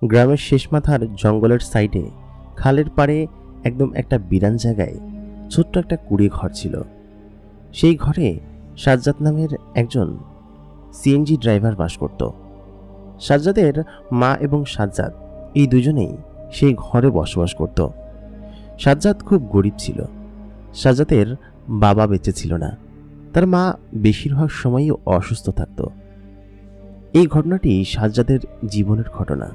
গ্রামের শেষ মাথার জঙ্গলের সাইডে খালের পাড়ে একদম একটা বিরান জায়গায় ছোট্ট একটা কুড়ে ঘর ছিল। সেই ঘরে সাজ্জাদ নামের একজন সিএনজি ড্রাইভার বাস করত। সাজ্জাদের মা এবং সাজ্জাদ এই দুজনেই সেই ঘরে বসবাস করত। সাজ্জাদ খুব গরিব ছিল। সাজ্জাদের বাবা বেঁচে ছিল না, তার মা বেশিরভাগ সময়ই অসুস্থ থাকত। এই ঘটনাটি সাজ্জাদের জীবনের ঘটনা,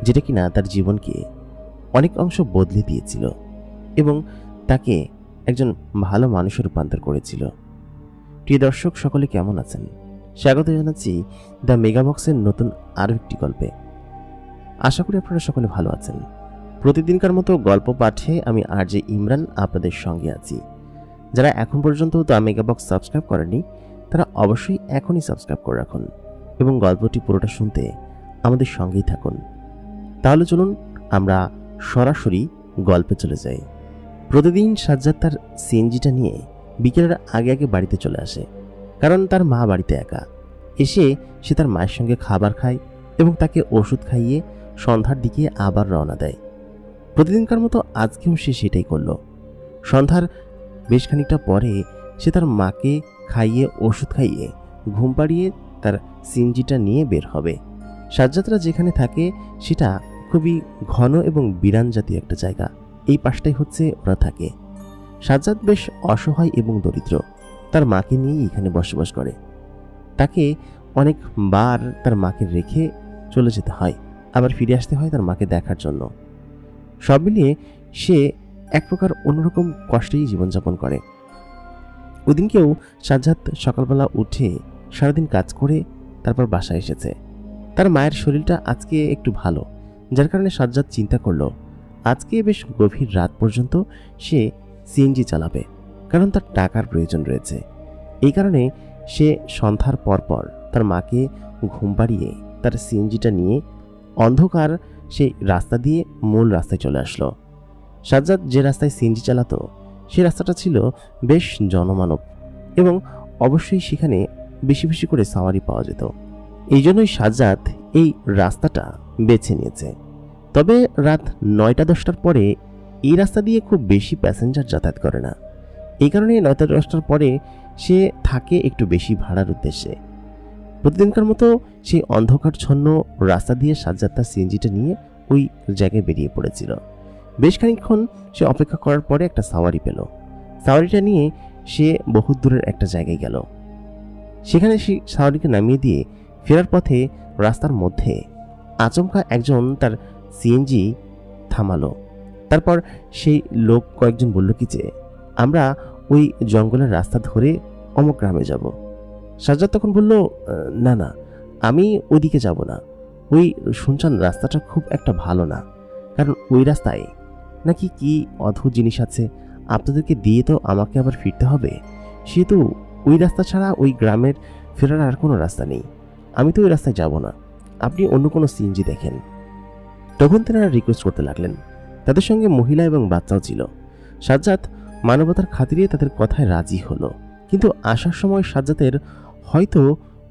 যেটা কিনা তার জীবনকে অনেক অংশ বদলে দিয়েছিল এবং তাকে একজন ভালো মানুষের রূপান্তর করেছিল। প্রিয় দর্শক, সকলে কেমন আছেন? স্বাগত জানাচ্ছি দ্য মেগাবক্সের নতুন আরও একটি গল্পে। আশা করি আপনারা সকলে ভালো আছেন। প্রতিদিনকার মতো গল্প পাঠে আমি আরজে ইমরান আপনাদের সঙ্গে আছি। যারা এখন পর্যন্ত দ্য মেগাবক্স সাবস্ক্রাইব করেনি তারা অবশ্যই এখনই সাবস্ক্রাইব করে রাখুন এবং গল্পটি পুরোটা শুনতে আমাদের সঙ্গেই থাকুন। তাহলে চলুন আমরা সরাসরি গল্পে চলে যাই। প্রতিদিন সাজ্জাদ তার সিএনজিটা নিয়ে বিকেলের আগে আগে বাড়িতে চলে আসে, কারণ তার মা বাড়িতে একা। এসে সে তার মায়ের সঙ্গে খাবার খায় এবং তাকে ওষুধ খাইয়ে সন্ধ্যার দিকে আবার রওনা দেয়। প্রতিদিনকার মতো আজকেও সে সেটাই করল। সন্ধ্যার বেশ খানিকটা পরে সে তার মাকে খাইয়ে ওষুধ খাইয়ে ঘুম পাড়িয়ে তার সিএনজিটা নিয়ে বের হবে। সাজ্জাদরা যেখানে থাকে সেটা খুবই ঘন এবং বিরান জাতীয় একটা জায়গা। এই পাশটাই হচ্ছে ওরা থাকে। সাজ্জাদ বেশ অসহায় এবং দরিদ্র, তার মাকে নিয়ে এখানে বসবাস করে। তাকে অনেকবার তার মাকে রেখে চলে যেতে হয়, আবার ফিরে আসতে হয় তার মাকে দেখার জন্য। সব মিলিয়ে সে এক প্রকার অন্যরকম কষ্টেই জীবনযাপন করে। ওদিনকেও সাজ্জাদ সকালবেলা উঠে সারাদিন কাজ করে তারপর বাসায় এসেছে। তার মায়ের শরীরটা আজকে একটু ভালো, যার কারণে সাজ্জাদ চিন্তা করলো আজকে বেশ গভীর রাত পর্যন্ত সে সিএনজি চালাবে, কারণ তার টাকার প্রয়োজন রয়েছে। এই কারণে সে সন্ধ্যার পরপর তার মাকে ঘুম পাড়িয়ে তার সিএনজিটা নিয়ে অন্ধকার সেই রাস্তা দিয়ে মূল রাস্তায় চলে আসলো। সাজ্জাদ যে রাস্তায় সিএনজি চালাতো সে রাস্তাটা ছিল বেশ জনমানব এবং অবশ্যই সেখানে বেশি বেশি করে সাওয়ারি পাওয়া যেত। এই জন্যই সাজ্জাদ এই রাস্তাটা বেছে নিয়েছে। তবে রাত 9টা-10টার পরে এই রাস্তা দিয়ে খুব বেশি প্যাসেঞ্জার যাতায়াত করে না। এই কারণে 9টা-10টার পরে সে থাকে একটু বেশি ভাড়ার উদ্দেশ্যে। প্রতিদিনকার মতো সেই অন্ধকারচ্ছন্ন রাস্তা দিয়ে সাজ্জাদ তার সিএনজিটা নিয়ে ওই জায়গায় বেরিয়ে পড়েছিল। বেশ খানিকক্ষণ সে অপেক্ষা করার পরে একটা সাওয়ারি পেল। সাওয়ারিটা নিয়ে সে বহু দূরের একটা জায়গায় গেল। সেখানে সে সাওয়ারিকে নামিয়ে দিয়ে ফেরার পথে রাস্তার মধ্যে আচমকা একজন তার সিএনজি থামালো। তারপর সেই লোক কয়েকজন বলল কি যে আমরা ওই জঙ্গলের রাস্তা ধরে অমুক গ্রামে যাব। সাজ্জাদ তখন বলল না না, আমি ওইদিকে যাব না। ওই শুনছান রাস্তাটা খুব একটা ভালো না, কারণ ওই রাস্তায় নাকি কি অদ্ভুত জিনিস আছে। আপনাদেরকে দিয়ে তো আমাকে আবার ফিরতে হবে, সেহেতু ওই রাস্তা ছাড়া ওই গ্রামের ফেরার আর কোনো রাস্তা নেই। আমি তো ওই রাস্তায় যাব না, আপনি অন্য কোনো সিএনজি দেখেন। তখন তেনারা রিকোয়েস্ট করতে লাগলেন। তাদের সঙ্গে মহিলা এবং বাচ্চাও ছিল। সাজ্জাদ মানবতার খাতিরে তাদের কথায় রাজি হলো, কিন্তু আসার সময় সাজ্জাদের হয়তো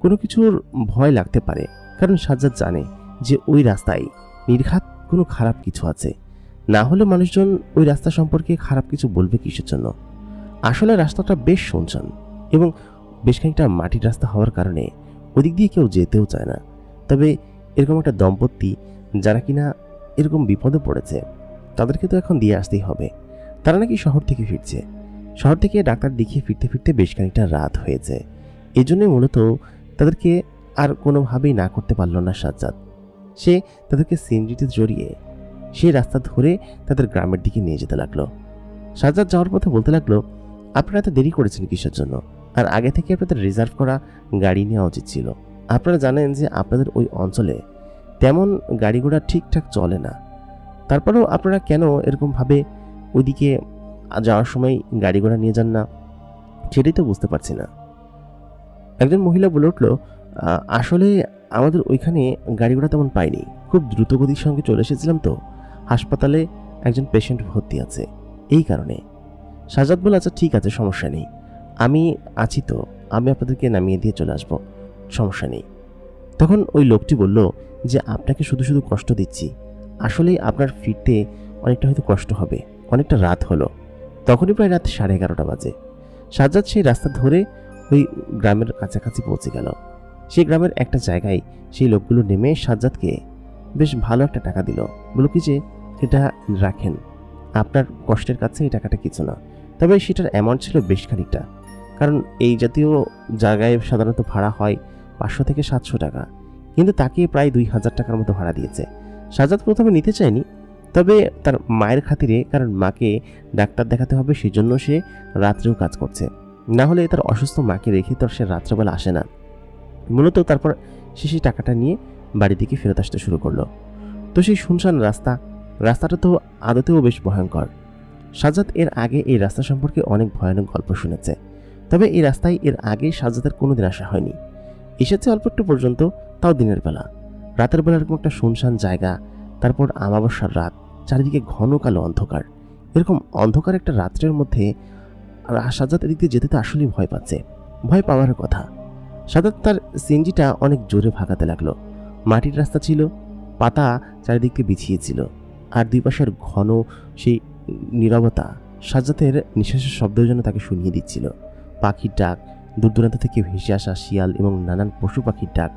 কোনো কিছুর ভয় লাগতে পারে, কারণ সাজ্জাদ জানে যে ওই রাস্তায় নির্ঘাত কোনো খারাপ কিছু আছে। না হলে মানুষজন ওই রাস্তা সম্পর্কে খারাপ কিছু বলবে কিসের জন্য? আসলে রাস্তাটা বেশ শুনশান এবং বেশ খানিকটা মাটির রাস্তা হওয়ার কারণে ওদিক দিয়ে কেউ যেতেও চায় না। তবে এরকম একটা দম্পতি যারা কিনা এরকম বিপদে পড়েছে তাদেরকে তো এখন দিয়ে আসতেই হবে। তারা নাকি শহর থেকে ফিরছে। শহর থেকে ডাক্তার দেখিয়ে ফিরতে ফিরতে বেশ খানিকটা রাত হয়েছে। এই জন্যই মূলত তাদেরকে আর কোনোভাবেই না করতে পারল না সাজ্জাদ। সে তাদেরকে সিএনজিতে জড়িয়ে সেই রাস্তা ধরে তাদের গ্রামের দিকে নিয়ে যেতে লাগলো। সাজ্জাদ যাওয়ার পথে বলতে লাগলো, আপনারা এত দেরি করেছেন কিসের জন্য? আর আগে থেকে আপনাদের রিজার্ভ করা গাড়ি নেওয়া উচিত ছিল। আপনারা জানেন যে আপনাদের ওই অঞ্চলে তেমন গাড়ি ঘোড়া ঠিকঠাক চলে না। তারপরেও আপনারা কেন এরকমভাবে ওইদিকে যাওয়ার সময় গাড়ি ঘোড়া নিয়ে যান না, সেটাই তো বুঝতে পারছি না। একজন মহিলা বলে উঠল, আসলে আমাদের ওইখানে গাড়ি ঘোড়া তেমন পাইনি, খুব দ্রুতগতির সঙ্গে চলে এসেছিলাম, তো হাসপাতালে একজন পেশেন্ট ভর্তি আছে, এই কারণে। সাজ্জাদ বলে, আচ্ছা ঠিক আছে, সমস্যা নেই, আমি আছি তো, আমি আপনাদেরকে নামিয়ে দিয়ে চলে আসবো, সমস্যা নেই। তখন ওই লোকটি বলল যে আপনাকে শুধু শুধু কষ্ট দিচ্ছি, আসলেই আপনার ফিরতে অনেকটা হয়তো কষ্ট হবে। অনেকটা রাত হলো। তখনই প্রায় রাত 11:30 বাজে। সাজ্জাদ সেই রাস্তা ধরে ওই গ্রামের কাছাকাছি পৌঁছে গেল। সেই গ্রামের একটা জায়গায় সেই লোকগুলো নেমে সাজ্জাদকে বেশ ভালো একটা টাকা দিল। বলল কি যে এটা রাখেন, আপনার কষ্টের কাছে এই টাকাটা কিছু না। তবে সেটার অ্যামাউন্ট ছিল বেশ খানিকটা, কারণ এই জাতীয় জায়গায় সাধারণত ভাড়া হয় 500 থেকে 700 টাকা, কিন্তু তাকে প্রায় 2000 টাকার মতো ভাড়া দিয়েছে। সাজ্জাদ প্রথমে নিতে চায়নি, তবে তার মায়ের খাতিরে, কারণ মাকে ডাক্তার দেখাতে হবে, সেজন্য সে রাত্রেও কাজ করছে। না হলে তার অসুস্থ মাকে রেখে তো সে রাত্রেবেলা আসে না। মূলত তারপর সে সেই টাকাটা নিয়ে বাড়ির দিকে ফেরত আসতে শুরু করলো। তো সেই শুনশান রাস্তাটা তো আদতেও বেশ ভয়ঙ্কর। সাজ্জাদ এর আগে এই রাস্তা সম্পর্কে অনেক ভয়ানক গল্প শুনেছে, তবে এই রাস্তায় এর আগে সাজ্জাদের কোনোদিন আসা হয়নি। এসেছে অল্প একটু পর্যন্ত, তাও দিনের বেলা। রাতের বেলা এরকম একটা শুনশান জায়গা, তারপর আমাবস্যার রাত, চারিদিকে ঘন কালো অন্ধকার। এরকম অন্ধকার একটা রাত্রের মধ্যে সাজ্জাদ এদিক দিয়ে যেতে তো আসলেই ভয় পাচ্ছে। ভয় পাওয়ার কথা। সাজ্জাদ তার সিএনজিটা অনেক জোরে ভাগাতে লাগলো। মাটির রাস্তা ছিল, পাতা চারিদিকে বিছিয়েছিল, আর দুই পাশের ঘন সেই নীরবতা সাজ্জাদের নিঃশ্বাসের শব্দের জন্য তাকে শুনিয়ে দিচ্ছিল। পাখির ডাক, দূর দূরান্ত থেকে ভেসে আসা শিয়াল এবং নানান পশু পাখির ডাক,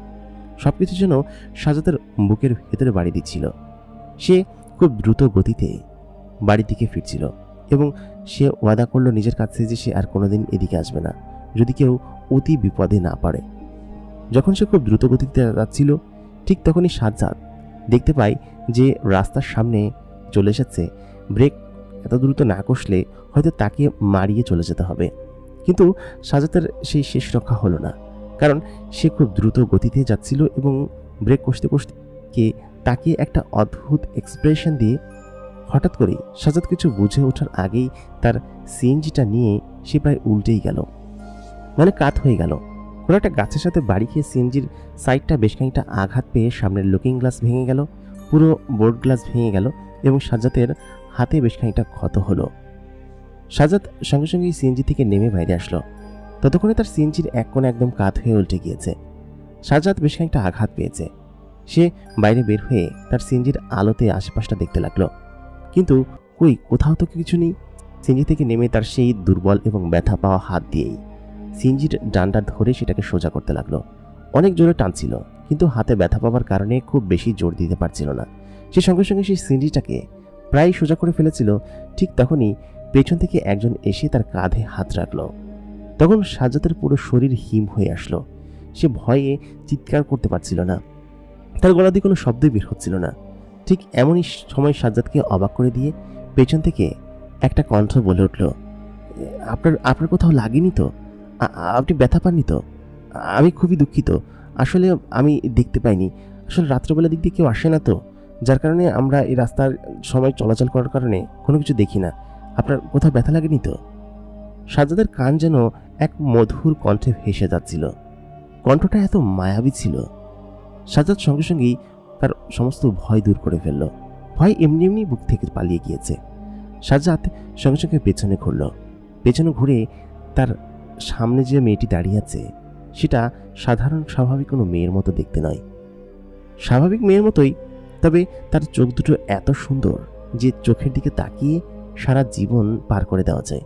সবকিছু যেন সাজ্জাদের বুকের ভেতরে বাড়ি দিচ্ছিল। সে খুব দ্রুত গতিতে বাড়ির দিকে ফিরছিল এবং সে ওয়াদা করলো নিজের কাছে যে সে আর কোনোদিন এদিকে আসবে না, যদি কেউ অতি বিপদে না পড়ে। যখন সে খুব দ্রুত গতিতে যাচ্ছিল, ঠিক তখনই সাজ্জাদ দেখতে পায় যে রাস্তার সামনে চলে এসেছে। ব্রেক এত দ্রুত না কষলে হয়তো তাকে মারিয়ে চলে যেতে হবে, কিন্তু সাজ্জাদের সেই শেষ রক্ষা হলো না, কারণ সে খুব দ্রুত গতিতে যাচ্ছিল এবং ব্রেক কষতে কষতে তাকে একটা অদ্ভুত এক্সপ্রেশন দিয়ে হঠাৎ করেই সাজ্জাদ কিছু বুঝে ওঠার আগেই তার সিএনজিটা নিয়ে সে প্রায় উল্টেই গেল, মানে কাত হয়ে গেল। কোনো একটা গাছের সাথে বাড়ি খেয়ে সিএনজির সাইডটা বেশ খানিকটা আঘাত পেয়ে সামনের লুকিং গ্লাস ভেঙে গেল, পুরো বোর্ড গ্লাস ভেঙে গেল এবং সাজ্জাদের হাতে বেশ খানিকটা ক্ষত হলো। সাজ্জাদ সঙ্গে সঙ্গে সিএনজি থেকে নেমে বাইরে আসলো। ততক্ষণে তার সিএনজির এক কোণে একদম কাত হয়ে উল্টে গিয়েছে। সাজ্জাদ বেশ খানিকটা আঘাত পেয়েছে। সে বাইরে বের হয়ে তার সিএনজির আলোতে আশেপাশটা দেখতে লাগলো, কিন্তু কোথাও তো কিছু নেই। সিএনজি থেকে নেমে তার সেই দুর্বল এবং ব্যথা পাওয়া হাত দিয়েই সিএনজির ডান্ডা ধরে সেটাকে সোজা করতে লাগলো। অনেক জোরে টানছিল, কিন্তু হাতে ব্যথা পাওয়ার কারণে খুব বেশি জোর দিতে পারছিল না। সে সঙ্গে সঙ্গে সেই সিএনজিটাকে প্রায় সোজা করে ফেলেছিল। ঠিক তখনই পেছন থেকে একজন এসে তার কাঁধে হাত রাখল। তখন সাজ্জাদের পুরো শরীর হিম হয়ে আসলো। সে ভয়ে চিৎকার করতে পারছিল না, তার গলা দিয়ে কোনো শব্দই বের হচ্ছিল না। ঠিক এমনই সময় সাজ্জাদকে অবাক করে দিয়ে পেছন থেকে একটা কণ্ঠ বলে উঠল, আপনার কোথাও লাগেনি তো? আপনি ব্যথা পাননি তো? আমি খুবই দুঃখিত, আসলে আমি দেখতে পাইনি। আসলে রাত্রেবেলা দিক দিয়ে কেউ আসে না তো, যার কারণে আমরা এই রাস্তার সময় চলাচল করার কারণে কোনো কিছু দেখি না। আপনার কোথাও ব্যথা লাগেনি তো? সাজ্জাদের কান যেন এক মধুর কণ্ঠে ভেসে যাচ্ছিল। কণ্ঠটা এত মায়াবী ছিল। সাজ্জাদ সঙ্গে সঙ্গেই তার সমস্ত ভয় দূর করে ফেলল। ভয় এমনি এমনি বুক থেকে পালিয়ে গিয়েছে। সাজ্জাদ সঙ্গে সঙ্গে পেছনে ঘুরল। পেছনে ঘুরে তার সামনে যে মেয়েটি দাঁড়িয়ে আছে সেটা সাধারণ স্বাভাবিক কোনো মেয়ের মতো দেখতে নয়, স্বাভাবিক মেয়ের মতোই, তবে তার চোখ দুটো এত সুন্দর যে চোখের দিকে তাকিয়ে সারা জীবন পার করে দেওয়া যায়।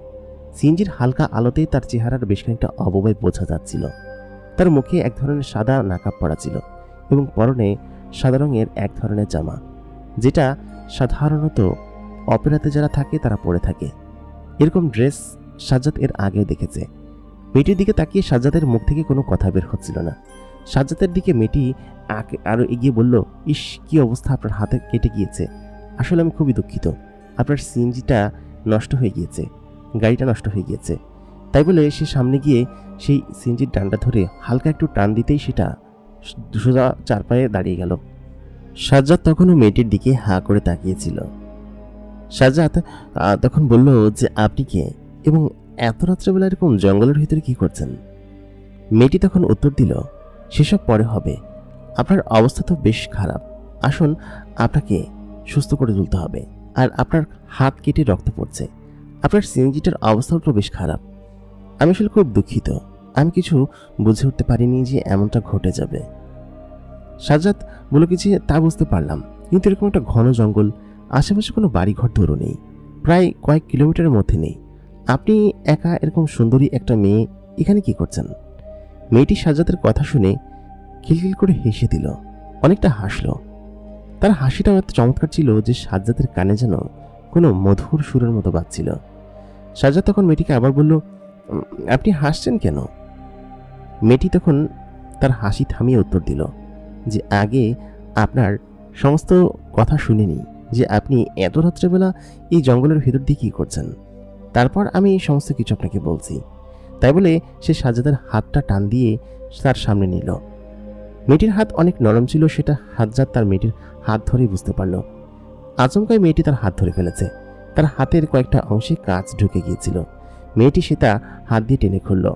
সিএনজির হালকা আলোতে তার চেহারার বেশ খানিকটা অবয়ব বোঝা যাচ্ছিল। তার মুখে এক ধরনের সাদা নাকাব পরা ছিল এবং পরনে সাদা রঙের এক ধরনের জামা, যেটা সাধারণত অপেরাতে যারা থাকে তারা পরে থাকে। এরকম ড্রেস সাজ্জাদ এর আগেও দেখেছে। মেয়েটির দিকে তাকিয়ে সাজ্জাদের মুখ থেকে কোনো কথা বের হচ্ছিল না। সাজ্জাদের দিকে মেয়েটি আরো এগিয়ে বলল, ইস, কি অবস্থা, আপনার হাতে কেটে গিয়েছে। আসলে আমি খুবই দুঃখিত, আপনার সিএনজিটা নষ্ট হয়ে গিয়েছে, গাড়িটা নষ্ট হয়ে গিয়েছে। তাই বলে সে সামনে গিয়ে সেই সিএনজির ডান্ডা ধরে হালকা একটু টান দিতেই সেটা সোজা চার পায়ে দাঁড়িয়ে গেল। সাজ্জাদ তখনও মেয়েটির দিকে হা করে তাকিয়েছিল। সাজ্জাদ তখন বলল যে, আপনি কে এবং এত রাত্রেবেলা এরকম জঙ্গলের ভিতরে কি করছেন? মেয়েটি তখন উত্তর দিল, সেসব পরে হবে, আপনার অবস্থা তো বেশ খারাপ, আসুন আপনাকে সুস্থ করে তুলতে হবে। আর আপনার হাত কেটে রক্ত পড়ছে, আপনার সিএনজিটার অবস্থাও তো বেশ খারাপ। আমি আসলে খুব দুঃখিত, আমি কিছু বুঝে উঠতে পারিনি যে এমনটা ঘটে যাবে। সাজ্জাদ বলল কি যে তা বুঝতে পারলাম, কিন্তু এরকম একটা ঘন জঙ্গল, আশেপাশে কোনো বাড়িঘর দূরও নেই, প্রায় কয়েক কিলোমিটারের মধ্যে নেই, আপনি একা এরকম সুন্দরী একটা মেয়ে এখানে কি করছেন? মেয়েটি সাজ্জাদের কথা শুনে খিলখিল করে হেসে দিল, অনেকটা হাসলো। তার হাসিটাও এত চমৎকার ছিল যে সাজ্জাদের কানে যেন কোনো মধুর সুরের মতো বাজছিল। সাজ্জাদ তখন মেয়েটিকে আবার বলল, আপনি হাসছেন কেন? মেয়েটি তখন তার হাসি থামিয়ে উত্তর দিল যে আগে আপনার সমস্ত কথা শুনেনি, যে আপনি এত রাত্রেবেলা এই জঙ্গলের ভেতর দিয়ে কী করছেন, তারপর আমি সমস্ত কিছু আপনাকে বলছি। তাই বলে সে সাজ্জাদের হাতটা টান দিয়ে তার সামনে নিল। মেয়েটির হাত অনেক নরম ছিল, সেটা সাজ্জাদ তার মেয়েটির হাত ধরেই বুঝতে পারল। আচমকাই মেয়েটি তার হাত ধরে ফেলেছে। তার হাতের কয়েকটা অংশে কাঁচ ঢুকে গিয়েছিল। মেয়েটি সেটা হাত দিয়ে টেনে খুলল,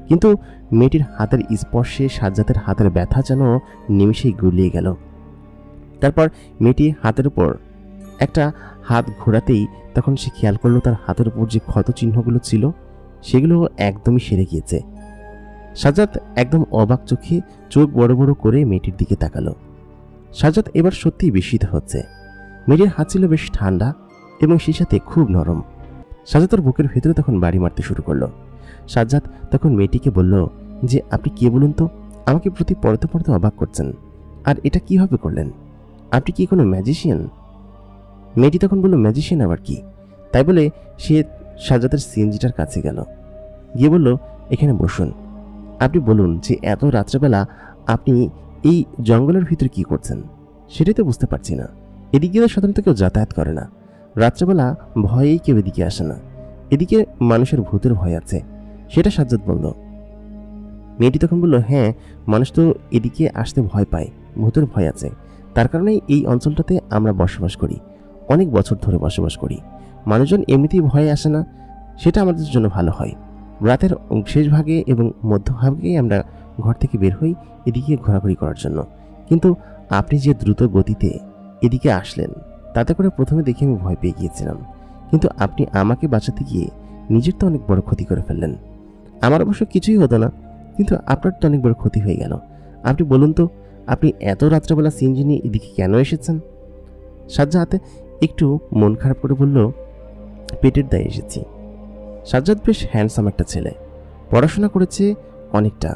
কিন্তু মেয়েটির হাতের স্পর্শে সাজ্জাদের হাতের ব্যথা যেন নিমিষেই গুলিয়ে গেল। তারপর মেয়েটি হাতের উপর একটা হাত ঘোরাতেই তখন সে খেয়াল করলো তার হাতের উপর যে ক্ষত চিহ্নগুলো ছিল সেগুলো একদমই সেরে গিয়েছে। সাজ্জাদ একদম অবাক চোখে চোখ বড় বড় করে মেয়েটির দিকে তাকালো। সাজ্জাদ এবার সত্যিই বিস্মিত হচ্ছে। মেয়েটির হাত ছিল বেশ ঠান্ডা এবং সেই সাথে খুব নরম। সাজ্জাদের বুকের ভেতরে তখন বাড়ি মারতে শুরু করলো। সাজ্জাদ তখন মেয়েটিকে বলল যে আপনি কে বলুন তো, আমাকে প্রতি পড়তে পড়তে অবাক করছেন, আর এটা কিভাবে করলেন? আপনি কি কোনো ম্যাজিশিয়ান? মেয়েটি তখন বলল, ম্যাজিশিয়ান আবার কি? তাই বলে সে সাজ্জাদের সিএনজিটার কাছে গেল, গিয়ে বলল, এখানে বসুন, আপনি বলুন যে এত রাত্রেবেলা আপনি এই জঙ্গলের ভিতরে কি করছেন? সেটাই তো বুঝতে পারছি না। এদিকে তো সাধারণত কেউ যাতায়াত করে না, রাত্রেবেলা ভয়েই কেউ এদিকে আসে না, এদিকে মানুষের ভূতের ভয় আছে, সেটা সাজ্জাদ বলল। মেয়েটি তখন বলল, হ্যাঁ, মানুষ তো এদিকে আসতে ভয় পায়, ভূতের ভয় আছে, তার কারণেই এই অঞ্চলটাতে আমরা বসবাস করি, অনেক বছর ধরে বসবাস করি। মানুষজন এমনিতেই ভয়ে আসে না, সেটা আমাদের জন্য ভালো হয়। রাতের শেষ ভাগে এবং মধ্যভাগেই আমরা ঘর থেকে বের হই এদিকে ঘোরাঘুরি করার জন্য, কিন্তু আপনি যে দ্রুত গতিতে এদিকে আসলেন তাতে করে প্রথমে দেখে আমি ভয় পেয়ে গিয়েছিলাম, কিন্তু আপনি আমাকে বাঁচাতে গিয়ে নিজের তো অনেক বড় ক্ষতি করে ফেললেন। আমার অবশ্য কিছুই হতো না, কিন্তু আপনার তো অনেক বড় ক্ষতি হয়ে গেল। আপনি বলুন তো, আপনি এত রাত্রেবেলা সিএনজি নিয়ে এদিকে কেন এসেছেন? সাজ্জাদ একটু মন খারাপ করে বলল, পেটের দায়ে এসেছি। সাজ্জাদ বেশ হ্যান্ডসাম একটা ছেলে, পড়াশোনা করেছে অনেকটা,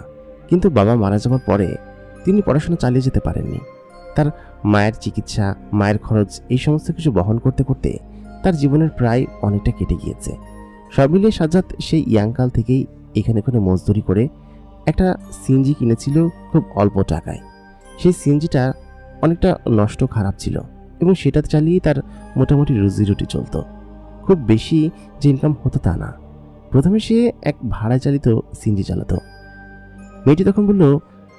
কিন্তু বাবা মারা যাওয়ার পরে তিনি পড়াশোনা চালিয়ে যেতে পারেননি। তার মায়ের চিকিৎসা, মায়ের খরচ, এই সমস্ত কিছু বহন করতে করতে তার জীবনের প্রায় অনেকটা কেটে গিয়েছে। সব মিলিয়ে সাজ্জাদ সেই ইয়াংকাল থেকেই এখানে মজদুরি করে একটা সিএনজি কিনেছিল খুব অল্প টাকায়। সেই সিএনজিটা অনেকটা নষ্ট, খারাপ ছিল এবং সেটা চালিয়ে তার মোটামুটি রুজি রুটি চলত। খুব বেশি যে ইনকাম হতো তা না। প্রথমে সে এক ভাড়া চালিত সিএনজি চালাতো। মেয়েটি তখন বলল,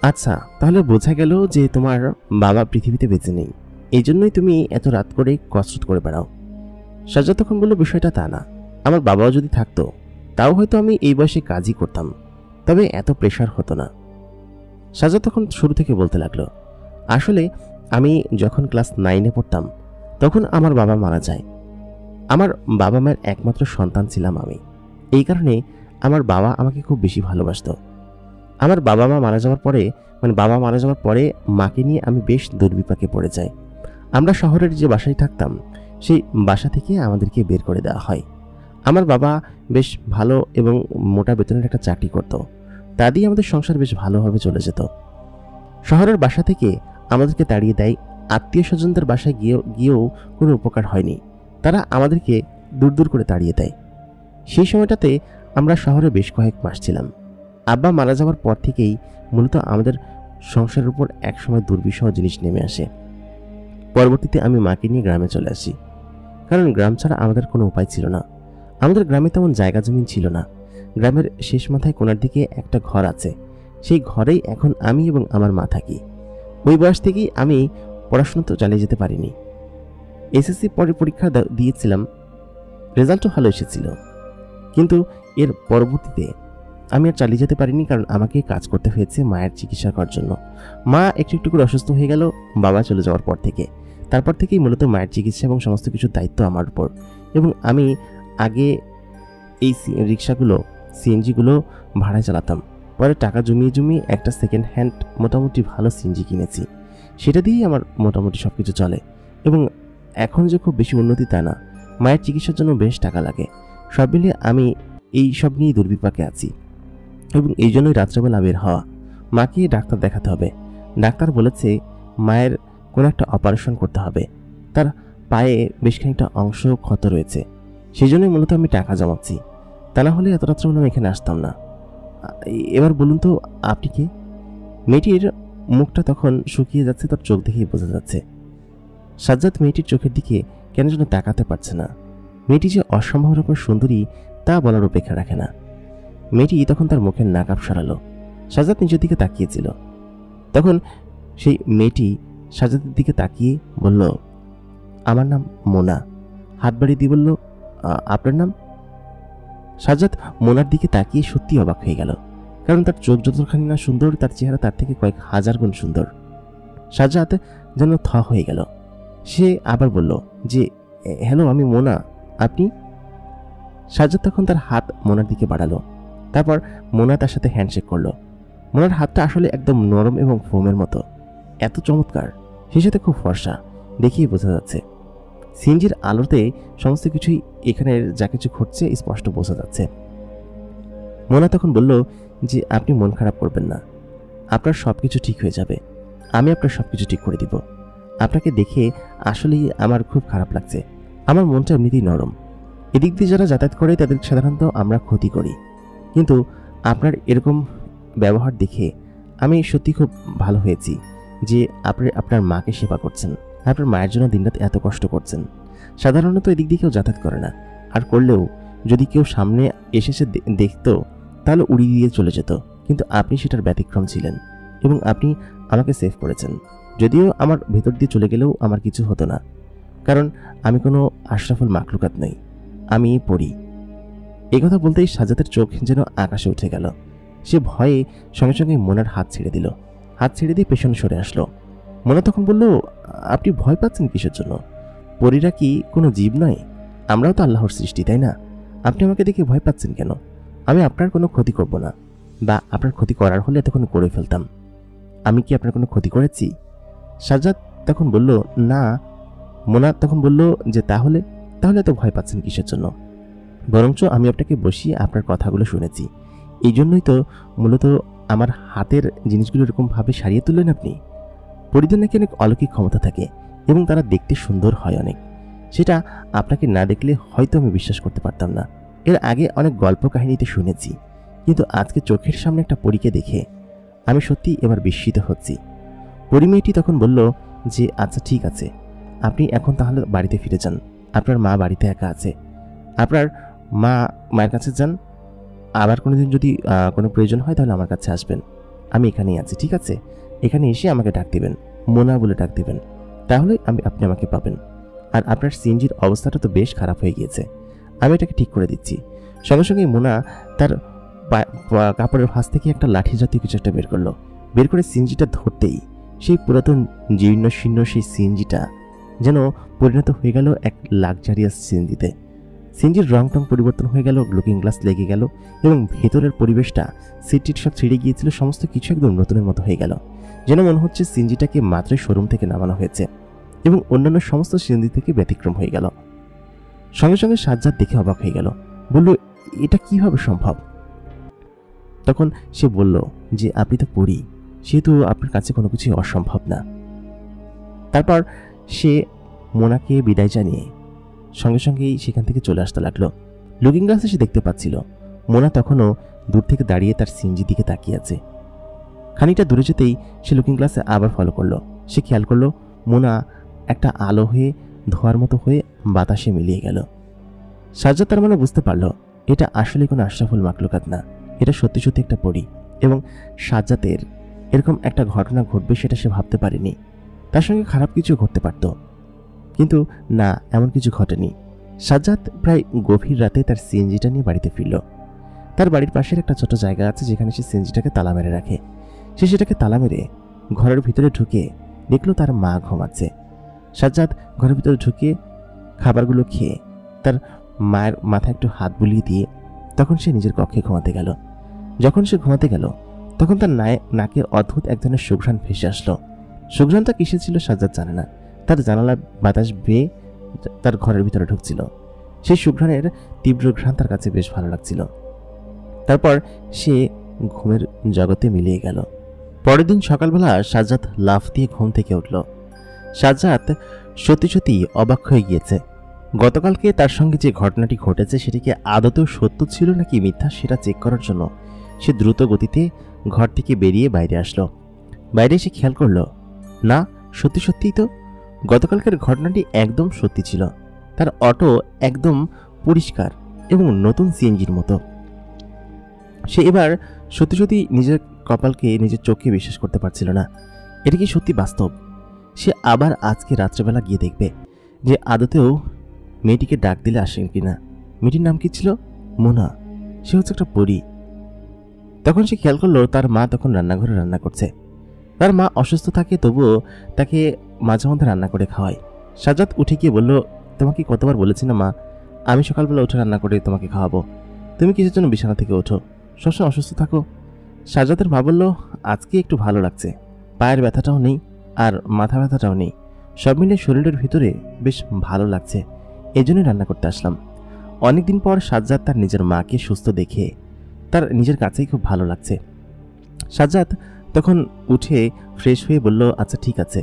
আচ্ছা, তাহলে বোঝা গেল যে তোমার বাবা পৃথিবীতে বেঁচে নেই, এই জন্যই তুমি এত রাত করে কসরত করে বেড়াও। সাজ্জাদ তখন বলল, বিষয়টা তা না, আমার বাবাও যদি থাকতো তাও হয়তো আমি এই বয়সে কাজই করতাম, তবে এত প্রেশার হতো না। সাজ্জাদ তখন শুরু থেকে বলতে লাগলো, আসলে আমি যখন ক্লাস 9-এ পড়তাম তখন আমার বাবা মারা যায়। আমার বাবা মায়ের একমাত্র সন্তান ছিলাম আমি, এই কারণে আমার বাবা আমাকে খুব বেশি ভালোবাসত। আমার বাবা মারা যাওয়ার পরে মাকে নিয়ে আমি বেশ দুর্বিপাকে পড়ে যাই। আমরা শহরের যে বাসায় থাকতাম সেই বাসা থেকে আমাদেরকে বের করে দেওয়া হয়। আমার বাবা বেশ ভালো এবং মোটা বেতনের একটা চাকরি করত, তা দিয়ে আমাদের সংসার বেশ ভালোভাবে চলে যেত। শহরের বাসা থেকে আমাদেরকে তাড়িয়ে দেয়, আত্মীয় স্বজনদের বাসায় গিয়েও কোনো উপকার হয়নি, তারা আমাদেরকে দূর দূর করে তাড়িয়ে দেয়। সেই সময়টাতে আমরা শহরে বেশ কয়েক মাস ছিলাম। আব্বা মারা যাওয়ার পর থেকেই মূলত আমাদের সংসারের উপর একসময় দুর্বিষহ জিনিস নেমে আসে। পরবর্তীতে আমি মাকে নিয়ে গ্রামে চলে আসি, কারণ গ্রাম ছাড়া আমাদের কোনো উপায় ছিল না। আমাদের গ্রামে তেমন জায়গা জমিন ছিল না। গ্রামের শেষ মাথায় কোণার দিকে একটা ঘর আছে, সেই ঘরেই এখন আমি এবং আমার মা থাকি। ওই বয়স থেকেই আমি পড়াশোনা তো চালিয়ে যেতে পারিনি। এসএসসি পরে পরীক্ষা দিয়েছিলাম, রেজাল্টও ভালো এসেছিল, কিন্তু এর পরবর্তীতে আমি আর চালিয়ে যেতে পারিনি, কারণ আমাকে কাজ করতে হয়েছে মায়ের চিকিৎসা করার জন্য। মা একটু একটু করে অসুস্থ হয়ে গেল বাবা চলে যাওয়ার পর থেকে। তারপর থেকেই মূলত মায়ের চিকিৎসা এবং সমস্ত কিছুর দায়িত্ব আমার উপর। এবং আমি আগে এই রিক্সাগুলো, সিএনজিগুলো ভাড়ায় চালাতাম, পরে টাকা জমিয়ে একটা সেকেন্ড হ্যান্ড মোটামুটি ভালো সিএনজি কিনেছি। সেটা দিয়েই আমার মোটামুটি সব কিছু চলে। এবং এখন যে খুব বেশি উন্নতি তা না, মায়ের চিকিৎসার জন্য বেশ টাকা লাগে। সব মিলিয়ে আমি এই সব নিয়েই দুর্বিপাকে আছি এবং এই জন্যই রাত্রেবেলা বের হওয়া। মাকে ডাক্তার দেখাতে হবে। ডাক্তার বলেছে মায়ের কোনো একটা অপারেশন করতে হবে। তার পায়ে বেশ খানিকটা অংশ ক্ষত রয়েছে, সেই জন্যই মূলত আমি টাকা জমাচ্ছি। তা না হলে এত রাত্রেবেলা আমি এখানে আসতাম না। এবার বলুন তো আপনি কে? মেয়েটির মুখটা তখন শুকিয়ে যাচ্ছে, তার চোখ দেখেই বোঝা যাচ্ছে। সাজ্জাদ মেয়েটির চোখের দিকে কেন যেন তাকাতে পারছে না। মেয়েটি যে অসম্ভব রকমের সুন্দরী তা বলার অপেক্ষা রাখে না। মেয়েটি তখন তার মুখের নাকাব সরালো। সাজ্জাদ নিজের দিকে তাকিয়েছিল। তখন সেই মেয়েটি সাজ্জাদের দিকে তাকিয়ে বলল, আমার নাম মোনা। হাত বাড়িয়ে দিয়ে বলল, আপনার নাম? সাজ্জাদ মোনার দিকে তাকিয়ে সত্যি অবাক হয়ে গেল, কারণ তার চোখ যতখানি না সুন্দর, তার চেহারা তার থেকে কয়েক হাজার গুণ সুন্দর। সাজ্জাদ যেন থ হয়ে গেল। সে আবার বলল যে, হ্যালো, আমি মোনা, আপনি? সাজ্জাদ তখন তার হাত মোনার দিকে বাড়ালো। তারপর মোনা তার সাথে হ্যান্ডশেক করলো। মোনার হাতটা আসলে একদম নরম এবং ফোমের মতো, এত চমৎকার, সেই সাথে খুব ফর্সা, দেখিয়ে বোঝা যাচ্ছে। সিএনজির আলোতে সমস্ত কিছুই এখানের যা কিছু ঘটছে স্পষ্ট বোঝা যাচ্ছে। মোনা তখন বলল যে, আপনি মন খারাপ করবেন না, আপনার সব কিছু ঠিক হয়ে যাবে, আমি আপনার সব কিছু ঠিক করে দিব। আপনাকে দেখে আসলেই আমার খুব খারাপ লাগছে। আমার মনটা এমনিতেই নরম। এদিক দিয়ে যারা যাতায়াত করে তাদের সাধারণত আমরা ক্ষতি করি, কিন্তু আপনার এরকম ব্যবহার দেখে আমি সত্যি খুব ভালো হয়েছি যে আপনি আপনার মাকে সেবা করছেন, আপনার মায়ের জন্য দিনরাত এত কষ্ট করছেন। সাধারণত এদিক দিয়ে কেউ যাতায়াত করে না, আর করলেও যদি কেউ সামনে এসেছে দেখতো তাহলে উড়িয়ে দিয়ে চলে যেত, কিন্তু আপনি সেটার ব্যতিক্রম ছিলেন এবং আপনি আমাকে সেভ করেছেন। যদিও আমার ভেতর দিয়ে চলে গেলেও আমার কিছু হতো না, কারণ আমি কোনো আশরাফুল মাখলুকাত নই, আমি পড়ি। এই কথা বলতেই সাজ্জাদের চোখ যেন আকাশে উঠে গেল। সে ভয়ে সঙ্গে সঙ্গে মোনার হাত ছেড়ে দিল। হাত ছেড়ে দিয়ে পেছনে সরে আসলো। মোনা তখন বলল, আপনি ভয় পাচ্ছেন কিসের জন্য? পরীরা কি কোনো জীব নয়? আমরাও তো আল্লাহর সৃষ্টি, তাই না? আপনি আমাকে দেখে ভয় পাচ্ছেন কেন? আমি আপনার কোনো ক্ষতি করব না, বা আপনার ক্ষতি করার হলে তখন করে ফেলতাম। আমি কি আপনার কোনো ক্ষতি করেছি? সাজ্জাদ তখন বলল, না। মোনা তখন বলল যে, তাহলে তো ভয় পাচ্ছেন কিসের জন্য? বরঞ্চ আমি আপনাকে বসিয়ে আপনার কথাগুলো শুনেছি, এই জন্যই তো মূলত আমার হাতের জিনিসগুলো এরকমভাবে সারিয়ে তুললেন আপনি। পরিদের নাকি অনেক অলৌকিক ক্ষমতা থাকে এবং তারা দেখতে সুন্দর হয় অনেক। সেটা আপনাকে না দেখলে হয়তো আমি বিশ্বাস করতে পারতাম না। এর আগে অনেক গল্প কাহিনীতে শুনেছি, কিন্তু আজকে চোখের সামনে একটা পরীকে দেখে আমি সত্যি এবার বিস্মিত হচ্ছি। পরী মেয়েটি তখন বলল যে, আচ্ছা ঠিক আছে, আপনি এখন তাহলে বাড়িতে ফিরে যান। আপনার মা বাড়িতে একা আছে, আপনার মায়ের কাছে যান। আবার কোনোদিন যদি কোনো প্রয়োজন হয় তাহলে আমার কাছে আসবেন, আমি এখানেই আছি, ঠিক আছে? এখানে এসে আমাকে ডাক দিবেন, মোনা বলে ডাক দিবেন, তাহলে আপনি আমাকে পাবেন। আর আপনার সিএনজির অবস্থাটা তো বেশ খারাপ হয়ে গিয়েছে, আমি এটাকে ঠিক করে দিচ্ছি। সঙ্গে সঙ্গে মোনা তার কাপড়ের ভাঁজ থেকে একটা লাঠি জাতীয় কিছু একটা বের করলো। বের করে সিএনজিটা ধরতেই সেই পুরাতন জীর্ণ শীর্ণ সেই সিএনজিটা যেন পরিণত হয়ে গেল এক লাক্সারিয়াস সিএনজিতে। সিএনজির রং টং পরিবর্তন হয়ে গেল, লুকিং গ্লাস লেগে গেল এবং ভেতরের পরিবেশটা, সিট সব ছিঁড়ে গিয়েছিল, সমস্ত কিছু একদম নতুনের মতো হয়ে গেল। যেন মনে হচ্ছে সিএনজিটাকে মাত্রই শোরুম থেকে নামানো হয়েছে এবং অন্যান্য সমস্ত সিএনজি থেকে ব্যতিক্রম হয়ে গেল। সঙ্গে সঙ্গে সাজ্জাদ দেখে অবাক হয়ে গেল, বলল, এটা কিভাবে সম্ভব? তখন সে বলল যে, আপনি তো পড়ি, সেহেতু আপনার কাছে কোনো কিছুই অসম্ভব না। তারপর সে মোনাকে বিদায় জানিয়ে সঙ্গে সঙ্গেই সেখান থেকে চলে আসতে লাগলো। লুকিং গ্লাসে সে দেখতে পাচ্ছিল মোনা তখনও দূর থেকে দাঁড়িয়ে তার সিএনজি দিকে তাকিয়ে আছে। খানিকটা দূরে যেতেই সে লুকিং গ্লাসে আবার ফলো করলো। সে খেয়াল করলো মোনা একটা আলো হয়ে ধোয়ার মতো হয়ে বাতাসে মিলিয়ে গেল। সাজ্জাদ তার মানে বুঝতে পারলো এটা আসলে কোনো আশরাফুল মাখলুকাত না, এটা সত্যি সত্যি একটা পরী। এবং সাজ্জাদের এরকম একটা ঘটনা ঘটবে সেটা সে ভাবতে পারেনি। তার সঙ্গে খারাপ কিছু ঘটতে পারত, কিন্তু না, এমন কিছু ঘটেনি। সাজ্জাদ প্রায় গভীর রাতে তার সিএনজিটা নিয়ে বাড়িতে ফিরল। তার বাড়ির পাশের একটা ছোট জায়গা আছে যেখানে সে সিএনজিটাকে তালা মেরে রাখে। সে সেটাকে তালা মেরে ঘরের ভিতরে ঢুকে দেখলো তার মা ঘুমাচ্ছে। সাজ্জাদ ঘরের ভিতরে ঢুকে খাবারগুলো খেয়ে তার মায়ের মাথায় একটু হাত বুলিয়ে দিয়ে তখন সে নিজের কক্ষে ঘুমাতে গেল। যখন সে ঘুমাতে গেল তখন তার নাকে অদ্ভুত এক ধরনের সুঘ্রাণ ভেসে আসলো। সুঘ্রাণটা কিসে ছিল সাজ্জাদ জানে না। তার জানালা বাতাস বেয়ে তার ঘরের ভিতরে ঢুকছিল। সেই সুঘ্রাণের তীব্র ঘ্রাণ তার কাছে বেশ ভালো লাগছিল। তারপর সে ঘুমের জগতে মিলিয়ে গেল। পরের দিন সকালবেলা সাজ্জাদ লাফ দিয়ে ঘুম থেকে উঠল। সাজ্জাদ সত্যি সত্যি অবাক হয়ে গিয়েছে। গতকালকে তার সঙ্গে যে ঘটনাটি ঘটেছে সেটি কি আদতেও সত্য ছিল নাকি মিথ্যা সেটা চেক করার জন্য সে দ্রুত গতিতে ঘর থেকে বেরিয়ে বাইরে আসলো। বাইরে এসে খেয়াল করল, না, সত্যি সত্যিই তো গতকালকের ঘটনাটি একদম সত্যি ছিল। তার অটো একদম পরিষ্কার এবং নতুন সিএনজির মতো। সে এবার সত্যি সত্যি নিজের কপালকে নিজের চোখে বিশ্বাস করতে পারছিল না। এটা কি সত্যি বাস্তব? সে আবার আজকে রাত্রেবেলা গিয়ে দেখবে যে আদতেও মেয়েটিকে ডাক দিলে আসেন কিনা। মেয়েটির নাম কি ছিল? মোনা। সে হচ্ছে একটা পরী। তখন সে খেয়াল করলো তার মা তখন রান্নাঘরে রান্না করছে। তার মা অসুস্থ থাকে, তবুও তাকে মাঝে মধ্যে রান্না করে খাওয়ায়। সাজ্জাদ উঠে গিয়ে বলল, তোমাকে কতবার বলেছি না মা, আমি সকালবেলা উঠে রান্না করে তোমাকে খাওয়াবো, তুমি কিসের জন্য বিছানা থেকে ওঠো, সবসময় অসুস্থ থাকো। সাজ্জাদের মা বলল, আজকে একটু ভালো লাগছে, পায়ের ব্যথাটাও নেই আর মাথা ব্যথাটাও নেই, সব মিলে শরীরের ভিতরে বেশ ভালো লাগছে, এই জন্যই রান্না করতে আসলাম। অনেকদিন পর সাজ্জাদ তার নিজের মাকে সুস্থ দেখে তার নিজের কাছেই খুব ভালো লাগছে। সাজ্জাদ তখন উঠে ফ্রেশ হয়ে বলল, আচ্ছা ঠিক আছে,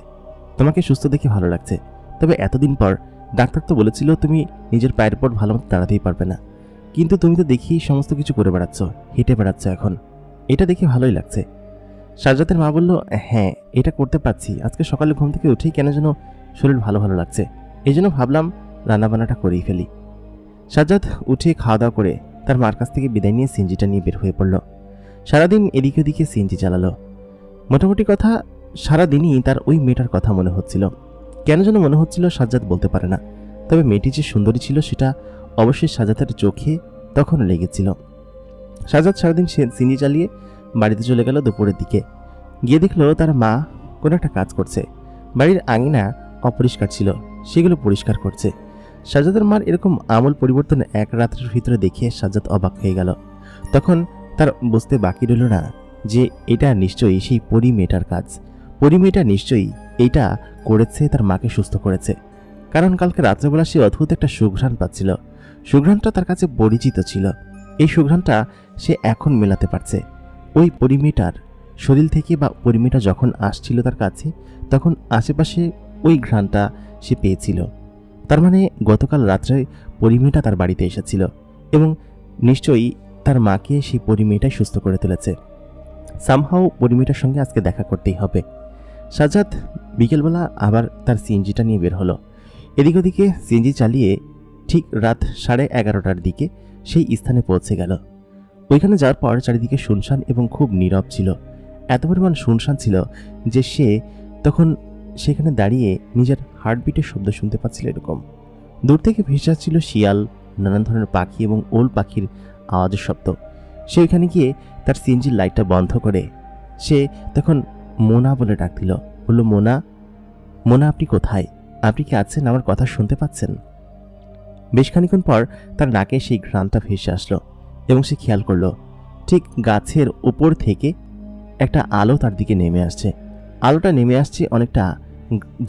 তোমাকে সুস্থ দেখে ভালো লাগছে, তবে এতদিন পর ডাক্তার তো বলেছিল তুমি নিজের পায়ের পর ভালো মতো দাঁড়াতেই পারবে না, কিন্তু তুমি তো দেখি সমস্ত কিছু করে বেড়াচ্ছ, হেঁটে বেড়াচ্ছ এখন, এটা দেখে ভালোই লাগছে। সাজ্জাদের মা বলল, হ্যাঁ এটা করতে পারছি, আজকে সকালে ঘুম থেকে উঠেই কেন যেন শরীর ভালো ভালো লাগছে, এই জন্য ভাবলাম রান্নাবান্নাটা করেই ফেলি। সাজ্জাদ উঠে খাওয়া দাওয়া করে তার মার কাছ থেকে বিদায় নিয়ে সিএনজিটা নিয়ে বের হয়ে পড়ল। সারাদিন এদিকে ওদিকে সিএনজি চালালো। মোটামুটি কথা সারাদিনই তার ওই মেয়েটার কথা মনে হচ্ছিল। কেন যেন মনে হচ্ছিল সাজ্জাদ বলতে পারে না, তবে মেয়েটি যে সুন্দরী ছিল সেটা অবশ্যই সাজ্জাদের চোখে তখন লেগেছিল। সাজ্জাদ সারাদিন সিএনজি চালিয়ে বাড়িতে চলে গেল। দুপুরের দিকে গিয়ে দেখলো তার মা কোনো একটা কাজ করছে। বাড়ির আঙিনা অপরিষ্কার ছিল, সেগুলো পরিষ্কার করছে। সাজ্জাদের মার এরকম আমূল পরিবর্তন এক রাত্রের ভিতরে দেখে সাজ্জাদ অবাক হয়ে গেল। তখন তার বুঝতে বাকি রইল না যে এটা নিশ্চয়ই সেই পরী মেয়েটার কাজ। পরী মেয়েটা নিশ্চয়ই এইটা করেছে, তার মাকে সুস্থ করেছে, কারণ কালকে রাত্রেবেলা সে অদ্ভুত একটা সুঘ্রাণ পাচ্ছিল। সুঘ্রাণটা তার কাছে পরিচিত ছিল। এই সুঘ্রাণটা সে এখন মেলাতে পারছে ওই পরী মেয়েটার শরীর থেকে, বা পরী মেয়েটা যখন আসছিল তার কাছে তখন আশেপাশে ওই ঘ্রাণটা সে পেয়েছিল। তার মানে গতকাল রাত্রে পরী মেয়েটা তার বাড়িতে এসেছিল এবং নিশ্চয়ই তার মাকে সেই পরী মেয়েটাই সুস্থ করে তুলেছে। সামহাও পরী মেয়েটার সঙ্গে আজকে দেখা করতেই হবে। সাজ্জাদ বিকেলবেলা আবার তার সিএনজিটা নিয়ে বের হলো। এদিক ওদিকে সিএনজি চালিয়ে ঠিক রাত 11:30টার দিকে সেই স্থানে পৌঁছে গেল। ওইখানে যাওয়ার পর চারিদিকে শুনশান এবং খুব নীরব ছিল। এত পরিমাণ শুনশান ছিল যে সে তখন সেখানে দাঁড়িয়ে নিজের হার্টবিটের শব্দ শুনতে পাচ্ছিল। এরকম দূর থেকে ভেসে আসছিল শিয়াল, নানান ধরনের পাখি এবং ওল পাখির আওয়াজের শব্দ। সে ওইখানে গিয়ে তার সিএনজির লাইটটা বন্ধ করে সে তখন মোনা বলে ডাক দিল। বলল, মোনা, মোনা আপনি কোথায়? আপনি কি আছেন? আমার কথা শুনতে পাচ্ছেন? বেশ খানিক্ষণ পর তার নাকে সেই ঘ্রাণটা ভেসে আসলো এবং সে খেয়াল করলো ঠিক গাছের উপর থেকে একটা আলো তার দিকে নেমে আসছে। আলোটা নেমে আসছে অনেকটা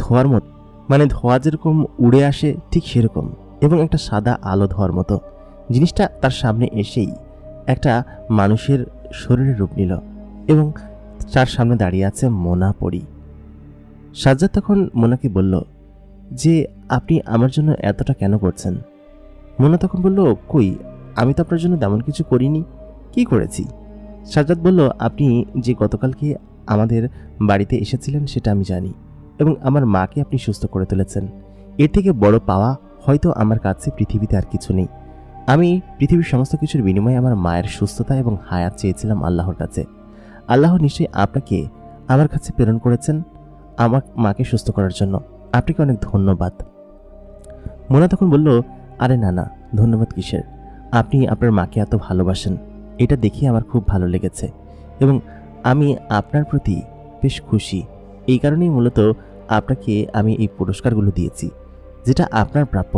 ধোঁয়ার মতো, মানে ধোঁয়া যেরকম উড়ে আসে ঠিক সেরকম, এবং একটা সাদা আলো ধোঁয়ার মতো। জিনিসটা তার সামনে এসেই একটা মানুষের শরীরের রূপ নিল এবং তার সামনে দাঁড়িয়ে আছে মোনা পরী। সাজ্জাদ তখন মোনাকে বলল যে, আপনি আমার জন্য এতটা কেন করছেন? মোনা তখন বলল, কই, আমি তো আপনার জন্য তেমন কিছু করিনি। কি করেছি? সাজ্জাদ বলল, আপনি যে গতকালকে আমাদের বাড়িতে এসেছিলেন সেটা আমি জানি, এবং আমার মাকে আপনি সুস্থ করে তুলেছেন। এর থেকে বড় পাওয়া হয়তো আমার কাছে পৃথিবীতে আর কিছু নেই। আমি পৃথিবীর সমস্ত কিছুর বিনিময়ে আমার মায়ের সুস্থতা এবং হায়াত চেয়েছিলাম আল্লাহর কাছে। আল্লাহ নিশ্চয়ই আপনাকে আমার কাছে প্রেরণ করেছেন আমার মাকে সুস্থ করার জন্য। আপনাকে অনেক ধন্যবাদ। মোনা তখন বলল, আরে না না, ধন্যবাদ কিসের? আপনি আপনার মাকে এত ভালোবাসেন, এটা দেখে আমার খুব ভালো লেগেছে এবং আমি আপনার প্রতি বেশ খুশি। এই কারণেই মূলত আপনাকে আমি এই পুরস্কারগুলো দিয়েছি, যেটা আপনার প্রাপ্য।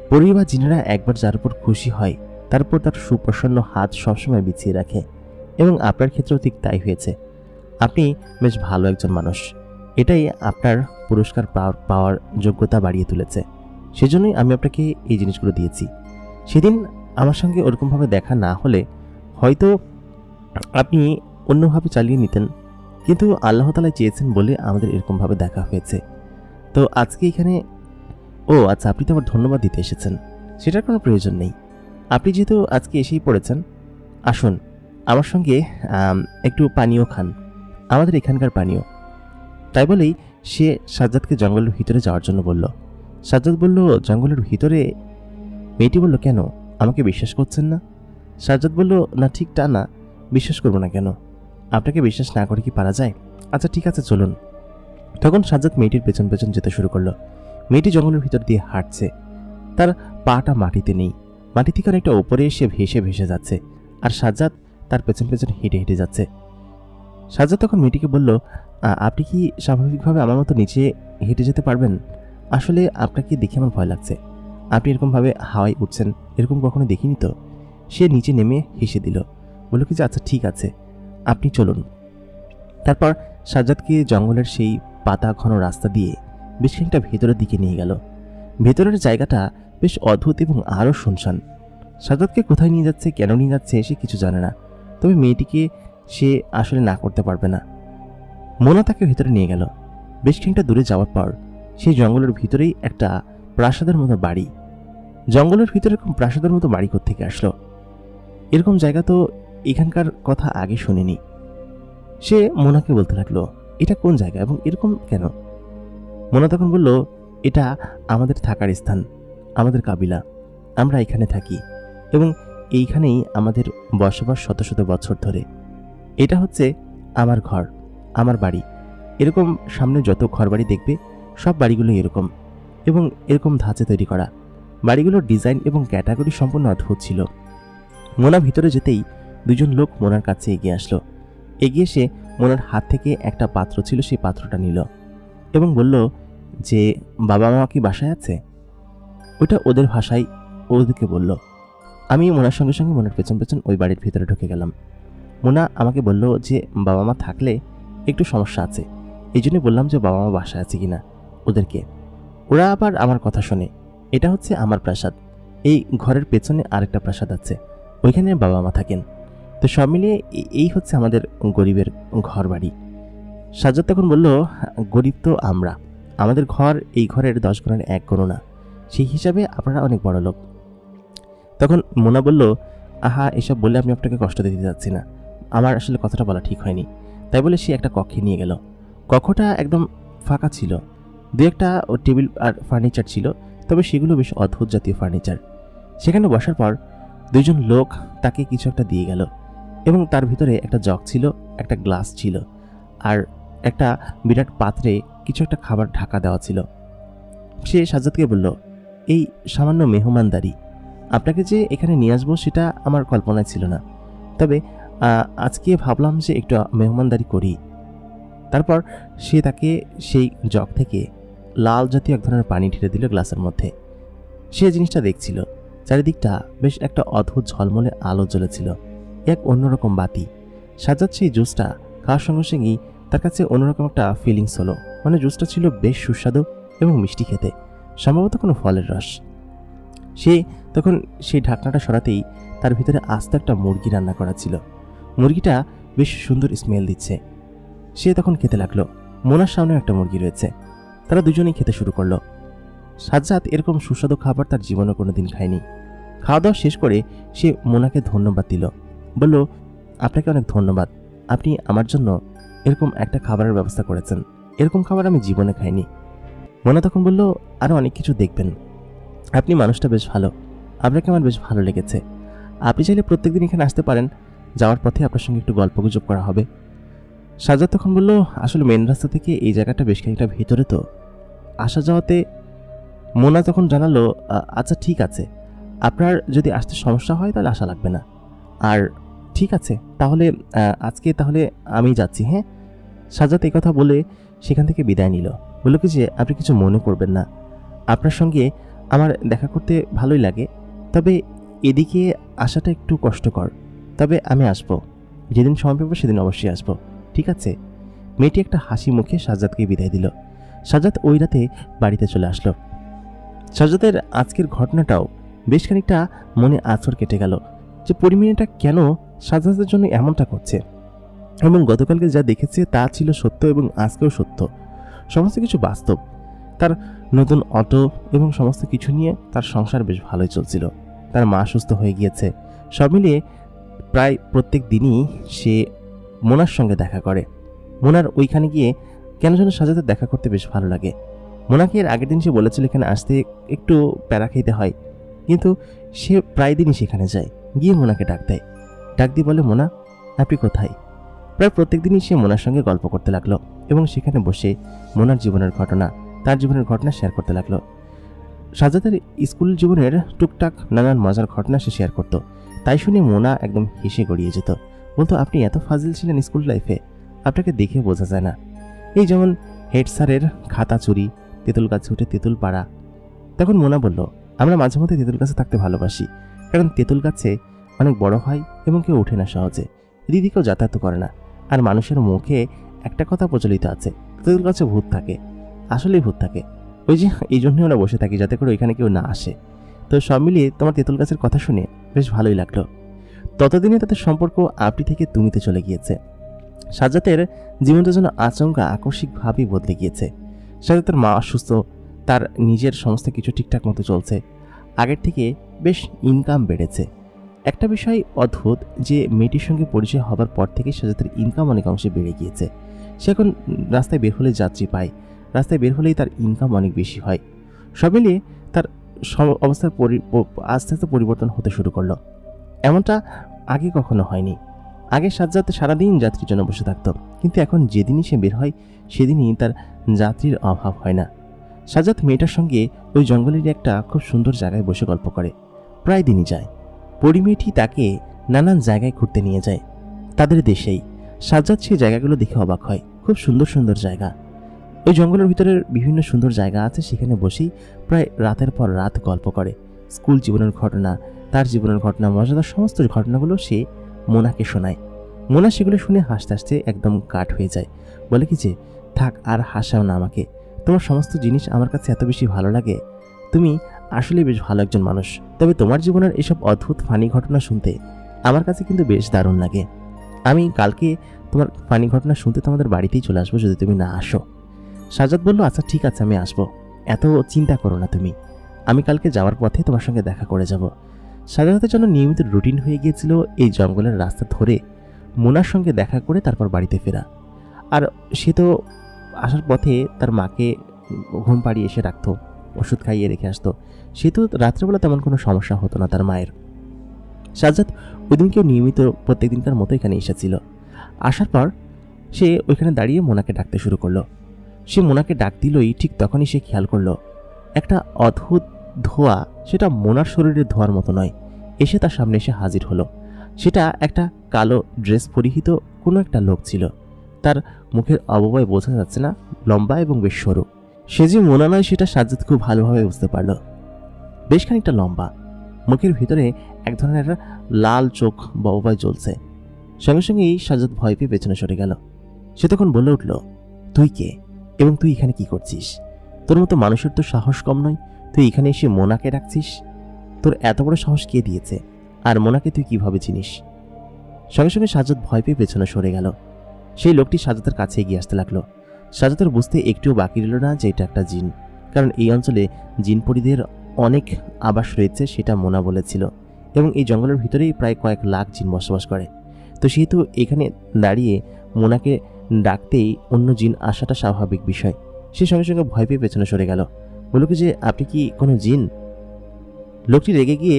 পরী বা জিনেরা একবার যার উপর খুশি হয় তারপর তার সুপ্রসন্ন হাত সবসময় বিছিয়ে রাখে, এবং আপনার ক্ষেত্রেও ঠিক তাই হয়েছে। আপনি বেশ ভালো একজন মানুষ, এটাই আপনার পুরস্কার পাওয়ার যোগ্যতা বাড়িয়ে তুলেছে। সেজন্যই আমি আপনাকে এই জিনিসগুলো দিয়েছি। সেদিন আমার সঙ্গে ওরকমভাবে দেখা না হলে হয়তো আপনি অন্যভাবে চালিয়ে নিতেন, কিন্তু আল্লাহ তাআলা চেয়েছেন বলে আমাদের এরকমভাবে দেখা হয়েছে। তো আজকে এখানে আচ্ছা, আপনি তো আবার ধন্যবাদ দিতে এসেছেন, সেটার কোনো প্রয়োজন নেই। আপনি যেহেতু আজকে এসেই পড়েছেন, আসুন আমার সঙ্গে একটু পানীয় খান, আমাদের এখানকার পানীয়। তাই বলেই সে সাজ্জাদকে জঙ্গলের ভিতরে যাওয়ার জন্য বলল। সাজ্জাদ বলল, জঙ্গলের ভিতরে? মেয়েটি বলল, কেন, আমাকে বিশ্বাস করছেন না? সাজ্জাদ বলল, না, ঠিক তা না, বিশ্বাস করব না কেন? আপনাকে বিশ্বাস না করে কি পারা যায়? আচ্ছা ঠিক আছে, চলুন। তখন সাজ্জাদ মেয়েটির পেছন পেছন যেতে শুরু করলো। মেয়েটি জঙ্গলের ভিতর দিয়ে হাঁটছে, তার পাটা মাটিতে নেই, মাটি থেকে অনেকটা উপরে এসে ভেসে ভেসে যাচ্ছে, আর সাজ্জাদ তার পেছন পেছন হেঁটে হেঁটে যাচ্ছে। সাজ্জাদ তখন মেয়েটিকে বলল, আপনি কি স্বাভাবিকভাবে আমার মতো নিচে হেঁটে যেতে পারবেন? আসলে আপনাকে দেখে আমার ভয় লাগছে, আপনি এরকমভাবে হাওয়ায় উঠছেন, এরকম কখনো দেখিনি তো। সে নিচে নেমে হেসে দিল, বলল কি যে আচ্ছা ঠিক আছে, আপনি চলুন। তারপর সাজ্জাদকে জঙ্গলের সেই পাতা ঘন রাস্তা দিয়ে বেশ খানিকটা ভেতরের দিকে নিয়ে গেল। ভেতরের জায়গাটা বেশ অদ্ভুত এবং আরও শুনশান। সাজ্জাদকে কোথায় নিয়ে যাচ্ছে, কেন নিয়ে যাচ্ছে সে কিছু জানে না, তবে মেয়েটিকে সে আসলে না করতে পারবে না। মোনা তাকে ভেতরে নিয়ে গেল। বেশ খানিকটা দূরে যাওয়ার পর সেই জঙ্গলের ভিতরেই একটা প্রাসাদের মতো বাড়ি। জঙ্গলের ভিতরে এরকম প্রাসাদের মতো বাড়ি কোত্থেকে আসলো? এরকম জায়গা তো এখানকার কথা আগে শুনিনি। সে মোনাকে বলতে লাগলো, এটা কোন জায়গা এবং এরকম কেন? মোনা তখন বলল, এটা আমাদের থাকার স্থান, আমাদের কাবিলা, আমরা এখানে থাকি এবং এইখানেই আমাদের বসবাস শত শত বছর ধরে। এটা হচ্ছে আমার ঘর, আমার বাড়ি। এরকম সামনে যত ঘরবাড়ি দেখবে সব বাড়িগুলো এরকম এবং এরকম ধাঁচে তৈরি করা। বাড়িগুলোর ডিজাইন এবং ক্যাটাগরি সম্পূর্ণ অদ্ভুত ছিল। মোনা ভিতরে যেতেই দুজন লোক মোনার কাছে এগিয়ে আসলো। এগিয়ে এসে মোনার হাত থেকে একটা পাত্র ছিল, সেই পাত্রটা নিল এবং বলল যে, বাবা মা কি বাসায় আছে? ওটা ওদের ভাষায় ওদেরকে বলল। আমি মোনার সঙ্গে সঙ্গে মোনার পেছন পেছন ওই বাড়ির ভিতরে ঢুকে গেলাম। মোনা আমাকে বলল যে বাবা মা থাকলে একটু সমস্যা আছে, এই জন্য বললাম যে বাবা মা বাসায় আছে কিনা ওদেরকে। ওরা আবার আমার কথা শোনে। এটা হচ্ছে আমার প্রাসাদ, এই ঘরের পেছনে আরেকটা প্রাসাদ আছে, ওইখানে বাবা মা থাকেন। তো সব মিলিয়ে এই হচ্ছে আমাদের গরিবের ঘর বাড়ি। সাজ্জাদ তখন বলল, গরিব তো আমরা, আমাদের ঘর এই ঘরের 10 গুণের 1 গুণ না, সেই হিসাবে আপনারা অনেক বড় লোক। তখন মোনা বলল, আহা, এসব বললে আমি আপনাকে কষ্ট দিতে যাচ্ছি না, আমার আসলে কথাটা বলা ঠিক হয়নি। তাই বলে সে একটা কক্ষে নিয়ে গেল। কক্ষটা একদম ফাঁকা ছিল, দু একটা টেবিল আর ফার্নিচার ছিল, তবে সেগুলো বেশ অদ্ভুত জাতীয় ফার্নিচার। সেখানে বসার পর দুইজন লোক তাকে কিছু একটা দিয়ে গেল এবং তার ভিতরে একটা জগ ছিল, একটা গ্লাস ছিল, আর একটা বিরাট পাত্রে কিছু একটা খাবার ঢাকা দেওয়া ছিল। সে সাজ্জাদকে বলল, এই সামান্য মেহমানদারি, আপনাকে যে এখানে নিয়ে আসবো সেটা আমার কল্পনায় ছিল না, তবে আজকে ভাবলাম যে একটু মেহমানদারি করি। তারপর সে তাকে সেই জগ থেকে লাল জাতীয় এক ধরনের পানি ঢেলে দিল গ্লাসের মধ্যে। সে জিনিসটা দেখছিল, চারিদিকটা বেশ একটা অদ্ভুত ঝলমলে আলো জ্বলেছিল, এক অন্যরকম বাতি। সাজ্জাদ সেই জুসটা খাওয়ার সঙ্গে সঙ্গেই তার কাছে অন্যরকম একটা ফিলিংস হলো, মানে জুসটা ছিল বেশ সুস্বাদু এবং মিষ্টি খেতে, সম্ভবত কোনো ফলের রস। সে তখন সেই ঢাকনাটা সরাতেই তার ভিতরে আস্ত একটা মুরগি রান্না করা ছিল। মুরগিটা বেশ সুন্দর স্মেল দিচ্ছে। সে তখন খেতে লাগলো। মোনার সামনে একটা মুরগি রয়েছে, তারা দুজনেই খেতে শুরু করলো। সাজ্জাদ এরকম সুস্বাদু খাবার তার জীবনে কোনোদিন খায়নি। খাওয়া দাওয়া শেষ করে সে মোনাকে ধন্যবাদ দিল, বলল, আপনাকে অনেক ধন্যবাদ, আপনি আমার জন্য এরকম একটা খাবারের ব্যবস্থা করেছেন, এরকম খাবার আমি জীবনে খাইনি। মোনা তখন বলল, আরও অনেক কিছু দেখবেন, আপনি মানুষটা বেশ ভালো, আপনাকে আমার বেশ ভালো লেগেছে, আপনি চাইলে প্রত্যেকদিন এখানে আসতে পারেন, যাওয়ার পথে আপনার সঙ্গে একটু গল্পগুজব করা হবে। সাজ্জাদ তখন বলল, আসলে মেন রাস্তা থেকে এই জায়গাটা বেশ খানিকটা ভেতরে, তো আসা যাওয়াতে। মোনা তখন জানালো, আচ্ছা ঠিক আছে, আপনার যদি আসতে সমস্যা হয় তাহলে আসা লাগবে না, আর ঠিক আছে তাহলে আজকে তাহলে আমি যাচ্ছি। হ্যাঁ। সাজ্জাদ এই কথা বলে সেখান থেকে বিদায় নিল। বলল কি যে, আপনি কিছু মনে করবেন না, আপনার সঙ্গে আমার দেখা করতে ভালোই লাগে, তবে এদিকে আসাটা একটু কষ্টকর, তবে আমি আসবো, যেদিন সময় পাবো সেদিন অবশ্যই আসবো, ঠিক আছে? মেয়েটি একটা হাসি মুখে সাজ্জাদকে বিদায় দিল। সাজ্জাদ ওই রাতে বাড়িতে চলে আসলো। সাজ্জাদের আজকের ঘটনাটাও বেশ খানিকটা মনে আঁচড় কেটে গেল যে পরিমণিটা কেন সাজ্জাদের জন্য এমনটা করছে, এবং গতকালকে যা দেখেছে তা ছিল সত্য এবং আজকেও সত্য। সমস্ত কিছু বাস্তব। তার নতুন অটো এবং সমস্ত কিছু নিয়ে তার সংসার বেশ ভালোই চলছিল। তার মা সুস্থ হয়ে গিয়েছে। সব মিলিয়ে প্রায় প্রত্যেক দিনই সে মোনার সঙ্গে দেখা করে। মোনার ওইখানে গিয়ে কেন যেন সাজ্জাদের দেখা করতে বেশ ভালো লাগে। মোনাকে এর আগের দিন সে বলেছিল এখানে আসতে একটু প্যারা খেতে হয়, কিন্তু সে প্রায় দিনই সেখানে যায়। গিয়ে মোনাকে ডাক দেয়, ডাক দিয়ে বলে, মোনা আপনি কোথায়? প্রায় প্রত্যেক দিনই সে মোনার সঙ্গে গল্প করতে লাগলো এবং সেখানে বসে মোনার জীবনের ঘটনা, তার জীবনের ঘটনা শেয়ার করতে লাগলো। সাজ্জাদের স্কুল জীবনের টুকটাক নানান মজার ঘটনা সে শেয়ার করত। তাই শুনে মোনা একদম হেসে গড়িয়ে যেত। বলতো, আপনি এত ফাজিল ছিলেন স্কুল লাইফে, আপনাকে দেখে বোঝা যায় না। এই যেমন হেড স্যারের খাতা চুরি, তেঁতুল গাছে উঠে তেঁতুল পাড়া। তখন মোনা বলল, আমরা মাঝে মধ্যে তেঁতুল গাছে থাকতে ভালোবাসি, কারণ তেঁতুল গাছে অনেক বড় হয় এবং কেউ ওঠে না সহজে, দিদিকেও যাতায়াত করে না। আর মানুষের মুখে একটা কথা প্রচলিত আছে, তেঁতুল গাছে ভূত থাকে। আসলেই ভূত থাকে, ওই যে এই জন্যই আমরা বসে থাকি, যাতে করে ওইখানে কেউ না আসে। তো সব মিলিয়ে তোমার তেঁতুল গাছের কথা শুনে বেশ ভালোই লাগলো। ততদিনে তাদের সম্পর্ক আপনি থেকে তুমিতে চলে গিয়েছে। সাজ্জাদের জীবনটা যেন আচমকা আকস্মিকভাবেই বদলে গিয়েছে। সাজ্জাদের মা অসুস্থ, তার নিজের সমস্ত কিছু ঠিকঠাক মতো চলছে, আগের থেকে বেশ ইনকাম বেড়েছে। একটা বিষয় অদ্ভুত যে মেয়েটির সঙ্গে পরিচয় হবার পর থেকে সাজ্জাদের ইনকাম অনেক অংশে বেড়ে গিয়েছে। সে এখন রাস্তায় বের হলে যাত্রী পায়, রাস্তায় বের হলেই তার ইনকাম অনেক বেশি হয়। সব মিলিয়ে তার অবস্থার আস্তে আস্তে পরিবর্তন হতে শুরু করলো। এমনটা আগে কখনো হয়নি। আগে সাজ্জাদ সারাদিন যাত্রীর জন্য বসে থাকত, কিন্তু এখন যেদিনই সে বের হয় সেদিনই তার যাত্রীর অভাব হয় না। সাজ্জাদ মেয়েটার সঙ্গে ওই জঙ্গলের একটা খুব সুন্দর জায়গায় বসে গল্প করে, প্রায় দিনই যায়। পরিমেয়েটি তাকে নানান জায়গায় ঘুরতে নিয়ে যায়, তাদের দেশেই। সাজ্জাদ সেই জায়গাগুলো দেখে অবাক হয়, খুব সুন্দর সুন্দর জায়গা। ওই জঙ্গলের ভিতরে বিভিন্ন সুন্দর জায়গা আছে, সেখানে বসেই প্রায় রাতের পর রাত গল্প করে। স্কুল জীবনের ঘটনা, তার জীবনের ঘটনা, মজাদার সমস্ত ঘটনাগুলো সে মোনাকে শোনায়। মোনা সেগুলো শুনে হাসতে হাসতে একদম কাঠ হয়ে যায়। বলে কি যে, থাক আর হাসাও না আমাকে, তোমার সমস্ত জিনিস আমার কাছে এত বেশি ভালো লাগে, তুমি আসলে বেশ ভালো একজন মানুষ। তবে তোমার জীবনের এসব অদ্ভুত ফানি ঘটনা শুনতে আমার কাছে কিন্তু বেশ দারুণ লাগে। আমি কালকে তোমার ফানি ঘটনা শুনতে তোমাদের বাড়িতেই চলে আসবো যদি তুমি না আসো। সাজ্জাদ বলল, আচ্ছা ঠিক আছে, আমি আসবো, এত চিন্তা করো না তুমি, আমি কালকে যাওয়ার পথে তোমার সঙ্গে দেখা করে যাব। সাজ্জাদের জন্য নিয়মিত রুটিন হয়ে গিয়েছিল এই জঙ্গলের রাস্তা ধরে মোনার সঙ্গে দেখা করে তারপর বাড়িতে ফেরা। আর সে তো আসার পথে তার মাকে ঘুম পাড়িয়ে এসে রাখতো, ওষুধ খাইয়ে রেখে আসতো। সে তো রাত্রেবেলা তেমন কোনো সমস্যা হতো না তার মায়ের। সাজ্জাদ ওই দিনকেও নিয়মিত প্রত্যেক দিনকার মতো এখানে এসেছিল। আসার পর সে ওইখানে দাঁড়িয়ে মোনাকে ডাকতে শুরু করলো। সে মোনাকে ডাক দিলই ঠিক তখনই সে খেয়াল করলো একটা অদ্ভুত ধোঁয়া, সেটা মোনার শরীরের ধোঁয়ার মতো নয়, এসে তার সামনে এসে হাজির হলো। সেটা একটা কালো ড্রেস পরিহিত কোনো একটা লোক ছিল। তার মুখের অবয়ব বোঝা যাচ্ছে না, লম্বা এবং বেশ সরু। সে যে মোনা নয় সেটা সাজ্জাদ খুব ভালোভাবে বুঝতে পারল। বেশ খানিকটা লম্বা, মুখের ভিতরে এক ধরনের লাল চোখ ববায় জ্বলছে। সঙ্গে সঙ্গেই সাজ্জাদ ভয় পেয়ে পেছনে সরে গেল। সে তখন বলে উঠল, তুই কে এবং তুই এখানে কি করছিস? তোর মতো মানুষের তো সাহস কম নয়, তুই এখানে এসে মোনাকে ডাকছিস? তোর এত বড় সাহস কে দিয়েছে? আর মোনাকে তুই কিভাবে চিনিস? সঙ্গে সঙ্গে সাজ্জাদ ভয় পেয়ে পেছনে সরে গেল। সেই লোকটি সাজ্জাদের কাছে এগিয়ে আসতে লাগলো। সাজ্জাদের বুঝতে একটুও বাকি রইল না যে এটা একটা জিন, কারণ এই অঞ্চলে জিনপরিদের অনেক আবাস রয়েছে, সেটা মোনা বলেছিল, এবং এই জঙ্গলের ভিতরেই প্রায় কয়েক লাখ জিন বসবাস করে। তো সেহেতু এখানে দাঁড়িয়ে মোনাকে ডাকতেই অন্য জিন আসাটা স্বাভাবিক বিষয়। সে সঙ্গে সঙ্গে ভয় পেয়ে পেছনে সরে গেল। বলল কি যে, আপনি কি কোনো জিন? লোকটি রেগে গিয়ে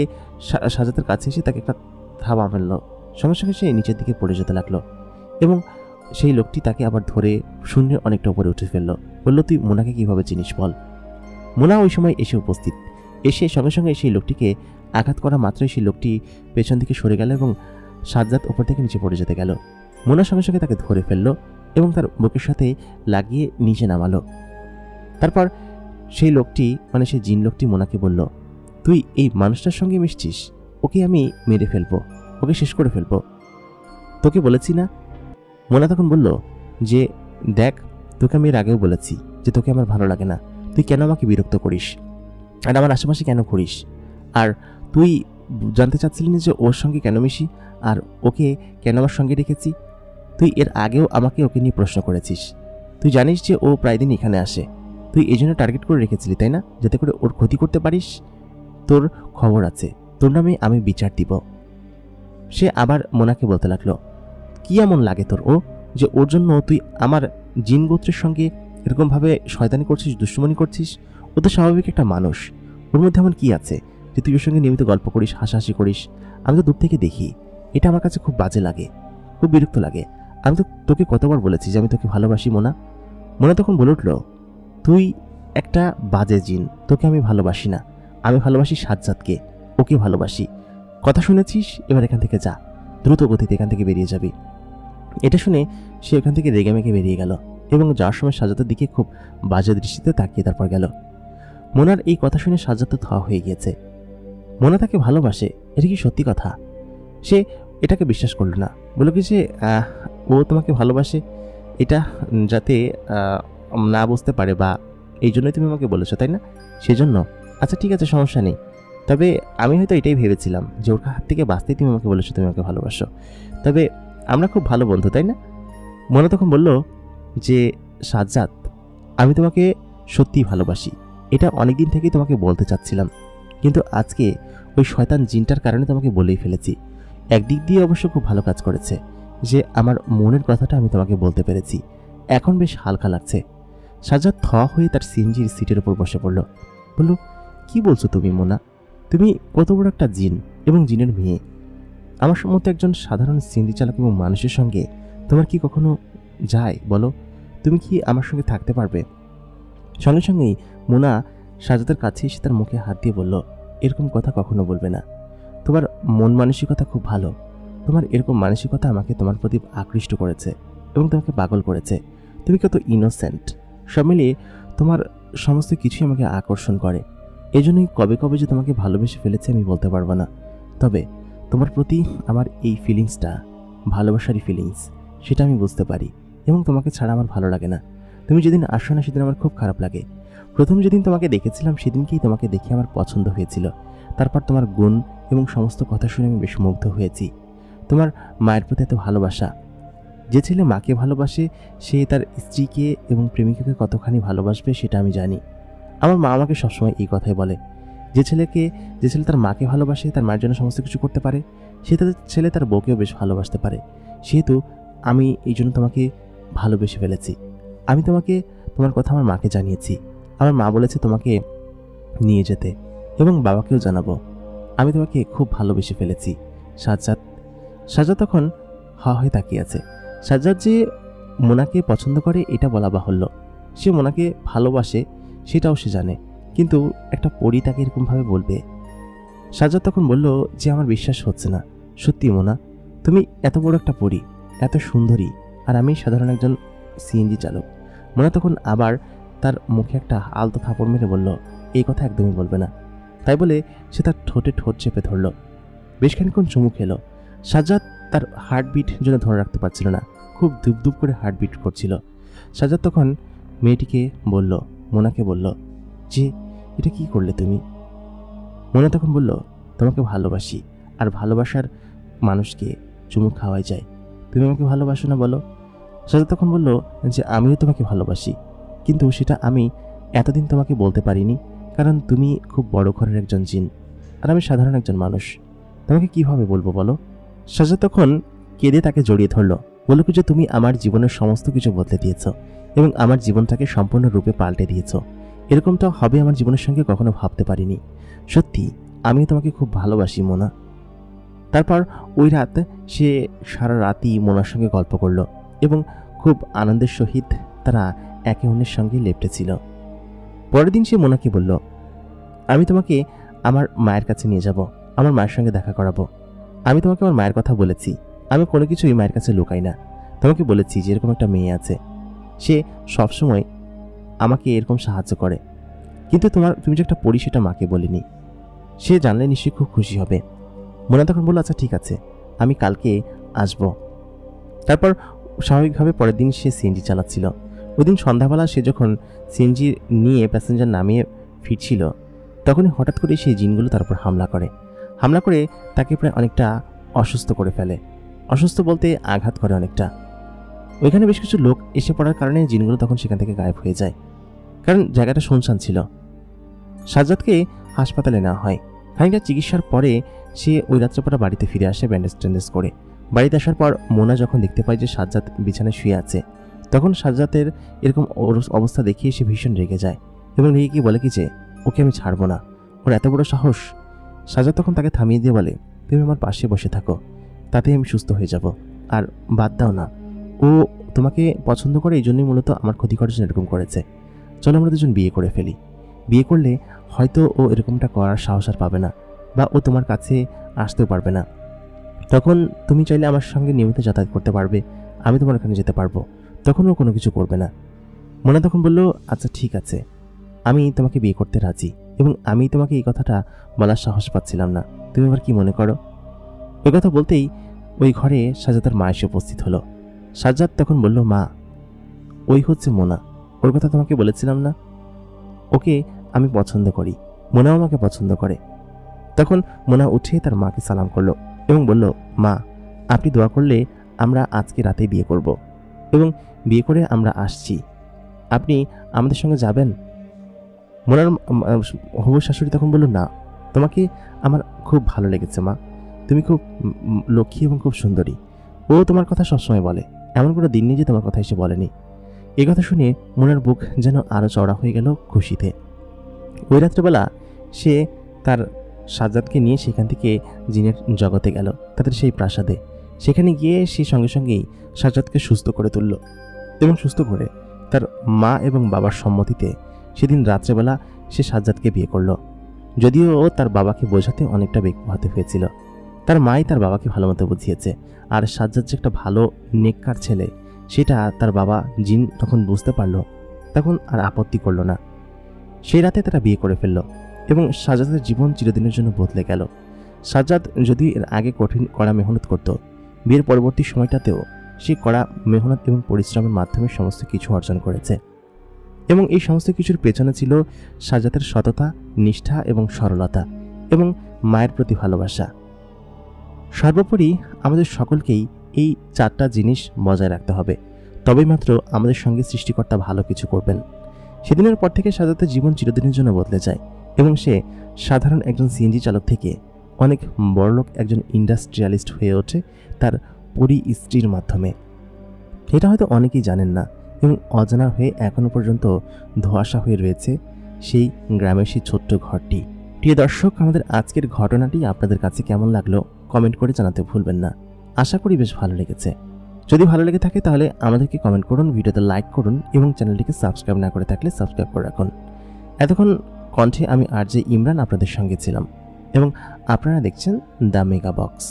সাজ্জাদের কাছে এসে তাকে একটা থাবা মারল। সঙ্গে সঙ্গে সে নিচের দিকে পড়ে যেতে লাগলো এবং সেই লোকটি তাকে আবার ধরে শূন্যে অনেকটা উপরে উঠে ফেললো। বলল, তুই মোনাকে কিভাবে চিনিস বল। মোনা ওই সময় এসে উপস্থিত। এসে সঙ্গে সঙ্গে সেই লোকটিকে আঘাত করা মাত্রই সেই লোকটি পেছন দিকে সরে গেল এবং সাজ্জাদ ওপর থেকে নিচে পড়ে যেতে গেল। মোনার সঙ্গে সঙ্গে তাকে ধরে ফেললো এবং তার বুকের সাথে লাগিয়ে নিচে নামালো। তারপর সেই লোকটি, মানে সেই জিন লোকটি মোনাকে বলল, তুই এই মানুষটার সঙ্গে মিশছিস, ওকে আমি মেরে ফেলবো, ওকে শেষ করে ফেলবো, তোকে বলেছি না? মোনা তখন বলল যে, দেখ, তোকে আমি এর আগেও বলেছি যে তোকে আমার ভালো লাগে না, তুই কেন আমাকে বিরক্ত করিস আর আমার আশেপাশে কেন ঘুরিস? আর তুই জানতে চাচ্ছিলি না যে ওর সঙ্গে কেন মিশি আর ওকে কেন আমার সঙ্গে রেখেছি? তুই এর আগেও আমাকে ওকে নিয়ে প্রশ্ন করেছিস। তুই জানিস যে ও প্রায় দিন এখানে আসে, তুই এই জন্য টার্গেট করে রেখেছিলি তাই না, যাতে করে ওর ক্ষতি করতে পারিস? তোর খবর আছে, তোর নামে আমি বিচার দিব। সে আবার মোনাকে বলতে লাগলো, কি এমন লাগে তোর ও যে ওর জন্য তুই আমার জিন গোত্রের সঙ্গে এরকমভাবে শয়তানি করছিস, দুষ্টুমনি করছিস? ও তো স্বাভাবিক একটা মানুষ, ওর মধ্যে এমন কি আছে যে তুই ওর সঙ্গে নিয়মিত গল্প করিস, হাসাহাসি করিস? আমি তো দূর থেকে দেখি, এটা আমার কাছে খুব বাজে লাগে, খুব বিরক্ত লাগে। আমি তো তোকে কতবার বলেছি যে আমি তোকে ভালোবাসি মোনা। মোনা তখন বলে উঠল, তুই একটা বাজে জিন, তোকে আমি ভালোবাসি না, আমি ভালোবাসি সাজ্জাদকে, ওকে ভালোবাসি। কথা শুনেছিস, এবার এখান থেকে যা, দ্রুত গতিতে এখান থেকে বেরিয়ে যাবি। এটা শুনে সে এখান থেকে রেগে মেগে বেরিয়ে গেল এবং যাওয়ার সময় সাজ্জাদের দিকে খুব বাজে দৃষ্টিতে তাকিয়ে তারপর গেল। মোনার এই কথা শুনে সাজ্জাদ তো থা হয়ে গিয়েছে। মোনা তাকে ভালোবাসে, এটা কি সত্যি কথা? সে এটাকে বিশ্বাস করল না, বলল কি যে ও তোমাকে ভালোবাসে এটা যাতে না বুঝতে পারে, বা এই জন্যই তুমি আমাকে বলেছো তাই না, সেজন্য? আচ্ছা ঠিক আছে, সমস্যা নেই। তবে আমি হয়তো এটাই ভেবেছিলাম যে ওর হাত থেকে বাঁচতেই তুমি আমাকে বলেছো তুমি আমাকে ভালোবাসো। তবে আমরা খুব ভালো বন্ধু তাই না? মোনা তখন বলল যে সাজ্জাদ, আমি তোমাকে সত্যিই ভালোবাসি, এটা অনেকদিন থেকেই তোমাকে বলতে চাচ্ছিলাম, কিন্তু আজকে ওই শয়তান জিনটার কারণে তোমাকে বলেই ফেলেছি। একদিক দিয়ে অবশ্য খুব ভালো কাজ করেছে যে আমার মনের কথাটা আমি তোমাকে বলতে পেরেছি, এখন বেশ হালকা লাগছে। সাজ্জাদ থ হয়ে তার সিএনজির সিটের উপর বসে পড়ল। বলল, কি বলছো তুমি মোনা? তুমি কত বড় একটা জিন এবং জিনের মেয়ে। আমার মতো একজন সাধারণ সিএনজি চালক এবং মানুষের সঙ্গে তোমার কি কখনো যায় বলো? তুমি কি আমার সঙ্গে থাকতে পারবে? সঙ্গে সঙ্গেই মোনা সাজ্জাদের কাছে এসে তার মুখে হাত দিয়ে বলল, এরকম কথা কখনো বলবে না। তোমার মন মানসিকতা খুব ভালো, তোমার এরকম মানসিকতা আমাকে তোমার প্রতি আকৃষ্ট করেছে এবং তোমাকে পাগল করেছে। তুমি কত ইনোসেন্ট, সব মিলিয়ে তোমার সমস্ত কিছুই আমাকে আকর্ষণ করে। এই জন্যই কবে কবে যে তোমাকে ভালোবেসে ফেলেছে আমি বলতে পারবো না। তবে তোমার প্রতি আমার এই ফিলিংসটা ভালোবাসারই ফিলিংস, সেটা আমি বুঝতে পারি এবং তোমাকে ছাড়া আমার ভালো লাগে না। তুমি যেদিন আসো না সেদিন আমার খুব খারাপ লাগে। প্রথম যেদিন তোমাকে দেখেছিলাম সেদিনকেই তোমাকে দেখে আমার পছন্দ হয়েছিল। তারপর তোমার গুণ এবং সমস্ত কথা শুনে আমি বেশ মুগ্ধ হয়েছি। তোমার মায়ের প্রতি এত ভালোবাসা, যে ছেলে মাকে ভালোবাসে সে তার স্ত্রীকে এবং প্রেমিকাকে কতখানি ভালোবাসবে সেটা আমি জানি। আমার মা আমাকে সবসময় এই কথাই বলে, যে ছেলে তার মাকে ভালোবাসে, তার মায়ের জন্য সমস্ত কিছু করতে পারে, সে তার ছেলে তার বউকেও বেশ ভালোবাসতে পারে। সেহেতু আমি এই জন্য তোমাকে ভালোবেসে ফেলেছি। আমি তোমাকে তোমার কথা আমার মাকে জানিয়েছি। আমার মা বলেছে তোমাকে নিয়ে যেতে এবং বাবাকেও জানাবো। আমি তোমাকে খুব ভালোবেসে ফেলেছি সাজ্জাদ তখন হা হয়ে তাকিয়ে আছে। সাজ্জাদ যে মোনাকে পছন্দ করে এটা বলা বাহুল্য, সে মোনাকে ভালোবাসে সেটাও সে জানে, কিন্তু একটা পরী তাকে এরকমভাবে বলবে? সাজ্জাদ তখন বলল যে আমার বিশ্বাস হচ্ছে না, সত্যি মোনা, তুমি এত বড় একটা পরী, এত সুন্দরী, আর আমি সাধারণ একজন সিএনজি চালক। মোনা তখন আবার তার মুখে একটা আলতো থাপড় মেরে বলল, এই কথা একদমই বলবে না। তাই বলে সে তার ঠোঁটে ঠোঁট চেপে ধরল। বেশ খানিকক্ষণ চুমু খেলো। সাজ্জাদ তার হার্টবিট যেন ধরে রাখতে পারছিল না, খুব ধুপধুপ করে হার্টবিট করছিল। সাজ্জাদ তখন মেয়েটিকে বলল, মোনাকে বলল যে এটা কি করলে তুমি? মোনা তখন বলল, তোমাকে ভালোবাসি, আর ভালোবাসার মানুষকে চুমু খাওয়াই যায়। তুমি আমাকে ভালোবাসো না বলো? সাজ্জাদ তখন বলল যে আমিও তোমাকে ভালোবাসি, কিন্তু সেটা আমি এতদিন তোমাকে বলতে পারিনি, কারণ তুমি খুব বড় ঘরের একজন জিন আর আমি সাধারণ একজন মানুষ। তোমাকে কিভাবে বলবো বলো? সাজ্জাদ তখন কেঁদে তাকে জড়িয়ে ধরল, বলল যে তুমি আমার জীবনের সমস্ত কিছু বদলে দিয়েছ এবং আমার জীবনটাকে সম্পূর্ণরূপে পাল্টে দিয়েছ। এরকমটা হবে আমার জীবনের সঙ্গে কখনো ভাবতে পারিনি। সত্যি আমি তোমাকে খুব ভালোবাসি মোনা। তারপর ওই রাত সে সারা রাতই মোনার সঙ্গে গল্প করলো এবং খুব আনন্দের সহিত তারা একে অন্যের সঙ্গে লেপ্টেছিল। পরের দিন সে মোনাকে বলল, আমি তোমাকে আমার মায়ের কাছে নিয়ে যাব, আমার মায়ের সঙ্গে দেখা করাবো। আমি তোমাকে আমার মায়ের কথা বলেছি, আমি কোনো কিছুই মায়ের কাছে লুকাই না। তোমাকে বলেছি যে এরকম একটা মেয়ে আছে, সে সবসময় আমাকে এরকম সাহায্য করে, কিন্তু তুমি যে একটা পড়ি সেটা মাকে বলিনি। সে জানলে নিশ্চয়ই খুব খুশি হবে। মোনা তখন বলল, আচ্ছা ঠিক আছে, আমি কালকে আসব। তারপর স্বাভাবিকভাবে পরের দিন সে সিএনজি চালাচ্ছিল। ওই দিন সন্ধ্যাবেলা সে যখন সিএনজি নিয়ে প্যাসেঞ্জার নামিয়ে ফিরছিল, তখনই হঠাৎ করে সেই জিনগুলো তার উপর হামলা করে তাকে প্রায় অনেকটা অসুস্থ করে ফেলে। অসুস্থ বলতে আঘাত করে অনেকটা। ওইখানে বেশ কিছু লোক এসে পড়ার কারণে জিনগুলো তখন সেখান থেকে গায়েব হয়ে যায়, কারণ জায়গাটা শুনশান ছিল। সাজ্জাদকে হাসপাতালে নেওয়া হয়। খানিকটা চিকিৎসার পরে সে ওই রাত্রেপরা বাড়িতে ফিরে আসে ব্যান্ডেজ ট্যান্ডেজ করে। বাড়িতে আসার পর মোনা যখন দেখতে পায় যে সাজ্জাদ বিছানায় শুয়ে আছে, তখন সাজ্জাদের এরকম অবস্থা দেখিয়ে সে ভীষণ রেগে যায় এবং রেগে গিয়ে বলে কি যে ওকে আমি ছাড়বো না, ওর এত বড় সাহস। সাজ্জাদ তখন তাকে থামিয়ে দিয়ে বলে, তুমি আমার পাশে বসে থাকো, তাতেই আমি সুস্থ হয়ে যাব। আর বাদ দাও না, ও তোমাকে পছন্দ করে, এই জন্যই মূলত আমার ক্ষতি করার জন্য এরকম করেছে। চলো আমরা দুজন বিয়ে করে ফেলি। বিয়ে করলে হয়তো ও এরকমটা করার সাহস আর পাবে না, বা ও তোমার কাছে আসতেও পারবে না। তখন তুমি চাইলে আমার সঙ্গে নিয়মিত যাতায়াত করতে পারবে, আমি তোমার ওখানে যেতে পারবো, তখন ও কোনো কিছু করবে না। মোনা তখন বলল, আচ্ছা ঠিক আছে, আমি তোমাকে বিয়ে করতে রাজি, এবং আমি তোমাকে এই কথাটা বলার সাহস পাচ্ছিলাম না, তুমি আবার কি মনে করো? ওই কথা বলতেই ওই ঘরে সাজ্জাদের মা এসে উপস্থিত হলো। সাজ্জাদ তখন বলল, মা, ওই হচ্ছে মোনা, ওর কথা তোমাকে বলেছিলাম না, ওকে আমি পছন্দ করি, মোনাও আমাকে পছন্দ করে। তখন মোনা উঠে তার মাকে সালাম করলো এবং বলল, মা, আপনি দোয়া করলে আমরা আজকে রাতে বিয়ে করব, এবং বিয়ে করে আমরা আসছি, আপনি আমাদের সঙ্গে যাবেন? মোনার হবু শাশুড়ি তখন বলল, না, তোমাকে আমার খুব ভালো লেগেছে মা, তুমি খুব লক্ষ্মী এবং খুব সুন্দরী। ও তোমার কথা সবসময় বলে, এমন কোনো দিন নেই যে তোমার কথা এসে বলেনি। এই কথা শুনে মোনার বুক যেন আরও চওড়া হয়ে গেল খুশিতে। ওই রাত্রেবেলা সে তার সাজ্জাদকে নিয়ে সেখান থেকে জিনের জগতে গেল, তাদের সেই প্রাসাদে। সেখানে গিয়ে সে সঙ্গে সঙ্গেই সাজ্জাদকে সুস্থ করে তুলল, এবং সুস্থ করে তার মা এবং বাবার সম্মতিতে সেদিন রাত্রেবেলা সে সাজ্জাদকে বিয়ে করল। যদিও ও তার বাবাকে বোঝাতে অনেকটা বেগ পোহাতে হয়েছিল, তার মাই তার বাবাকে ভালো মতো বুঝিয়েছে। আর সাজ্জাদ যে একটা ভালো নেককার ছেলে, সেটা তার বাবা জিন তখন বুঝতে পারল, তখন আর আপত্তি করল না। সেই রাতে তারা বিয়ে করে ফেলল এবং সাজ্জাদের জীবন চিরদিনের জন্য বদলে গেল। সাজ্জাদ যদি এর আগে কড়া মেহনত করত, বিয়ের পরবর্তী সময়টাতেও সে কড়া মেহনত এবং পরিশ্রমের মাধ্যমে সমস্ত কিছু অর্জন করেছে, এবং এই সমস্ত কিছুর পেছনে ছিল সাজ্জাদের সততা, নিষ্ঠা এবং সরলতা, এবং মায়ের প্রতি ভালোবাসা। সর্বোপরি আমাদের সকলকেই এই 4টা জিনিস বজায় রাখতে হবে, তবেই মাত্র আমাদের সঙ্গে সৃষ্টিকর্তা ভালো কিছু করবেন। সেদিনের পর থেকে সাজ্জাদের জীবন চিরদিনের জন্য বদলে যায়, এবং সে সাধারণ একজন সিএনজি চালক থেকে অনেক বড়লোক একজন ইন্ডাস্ট্রিয়ালিস্ট হয়ে ওঠে তার পরি স্ত্রীর মাধ্যমে। এটা হয়তো অনেকেই জানেন না, এবং অজানা হয়ে এখনো পর্যন্ত ধোঁয়াশা হয়ে রয়েছে সেই গ্রামের সেই ছোট্ট ঘরটি। প্রিয় দর্শক, আমাদের আজকের ঘটনাটি আপনাদের কাছে কেমন লাগলো কমেন্ট করে জানাতে ভুলবেন না। আশা করি বেশ ভালো লেগেছে। যদি ভালো লেগে থাকে তাহলে আমাদেরকে কমেন্ট করুন, ভিডিওতে লাইক করুন, এবং চ্যানেলটিকে সাবস্ক্রাইব না করে থাকলে সাবস্ক্রাইব করে রাখুন। এতক্ষণ কণ্ঠে আমি আরজে ইমরান আপনাদের সঙ্গে ছিলাম, এবং আপনারা দেখছেন দ্য মেগা বক্স।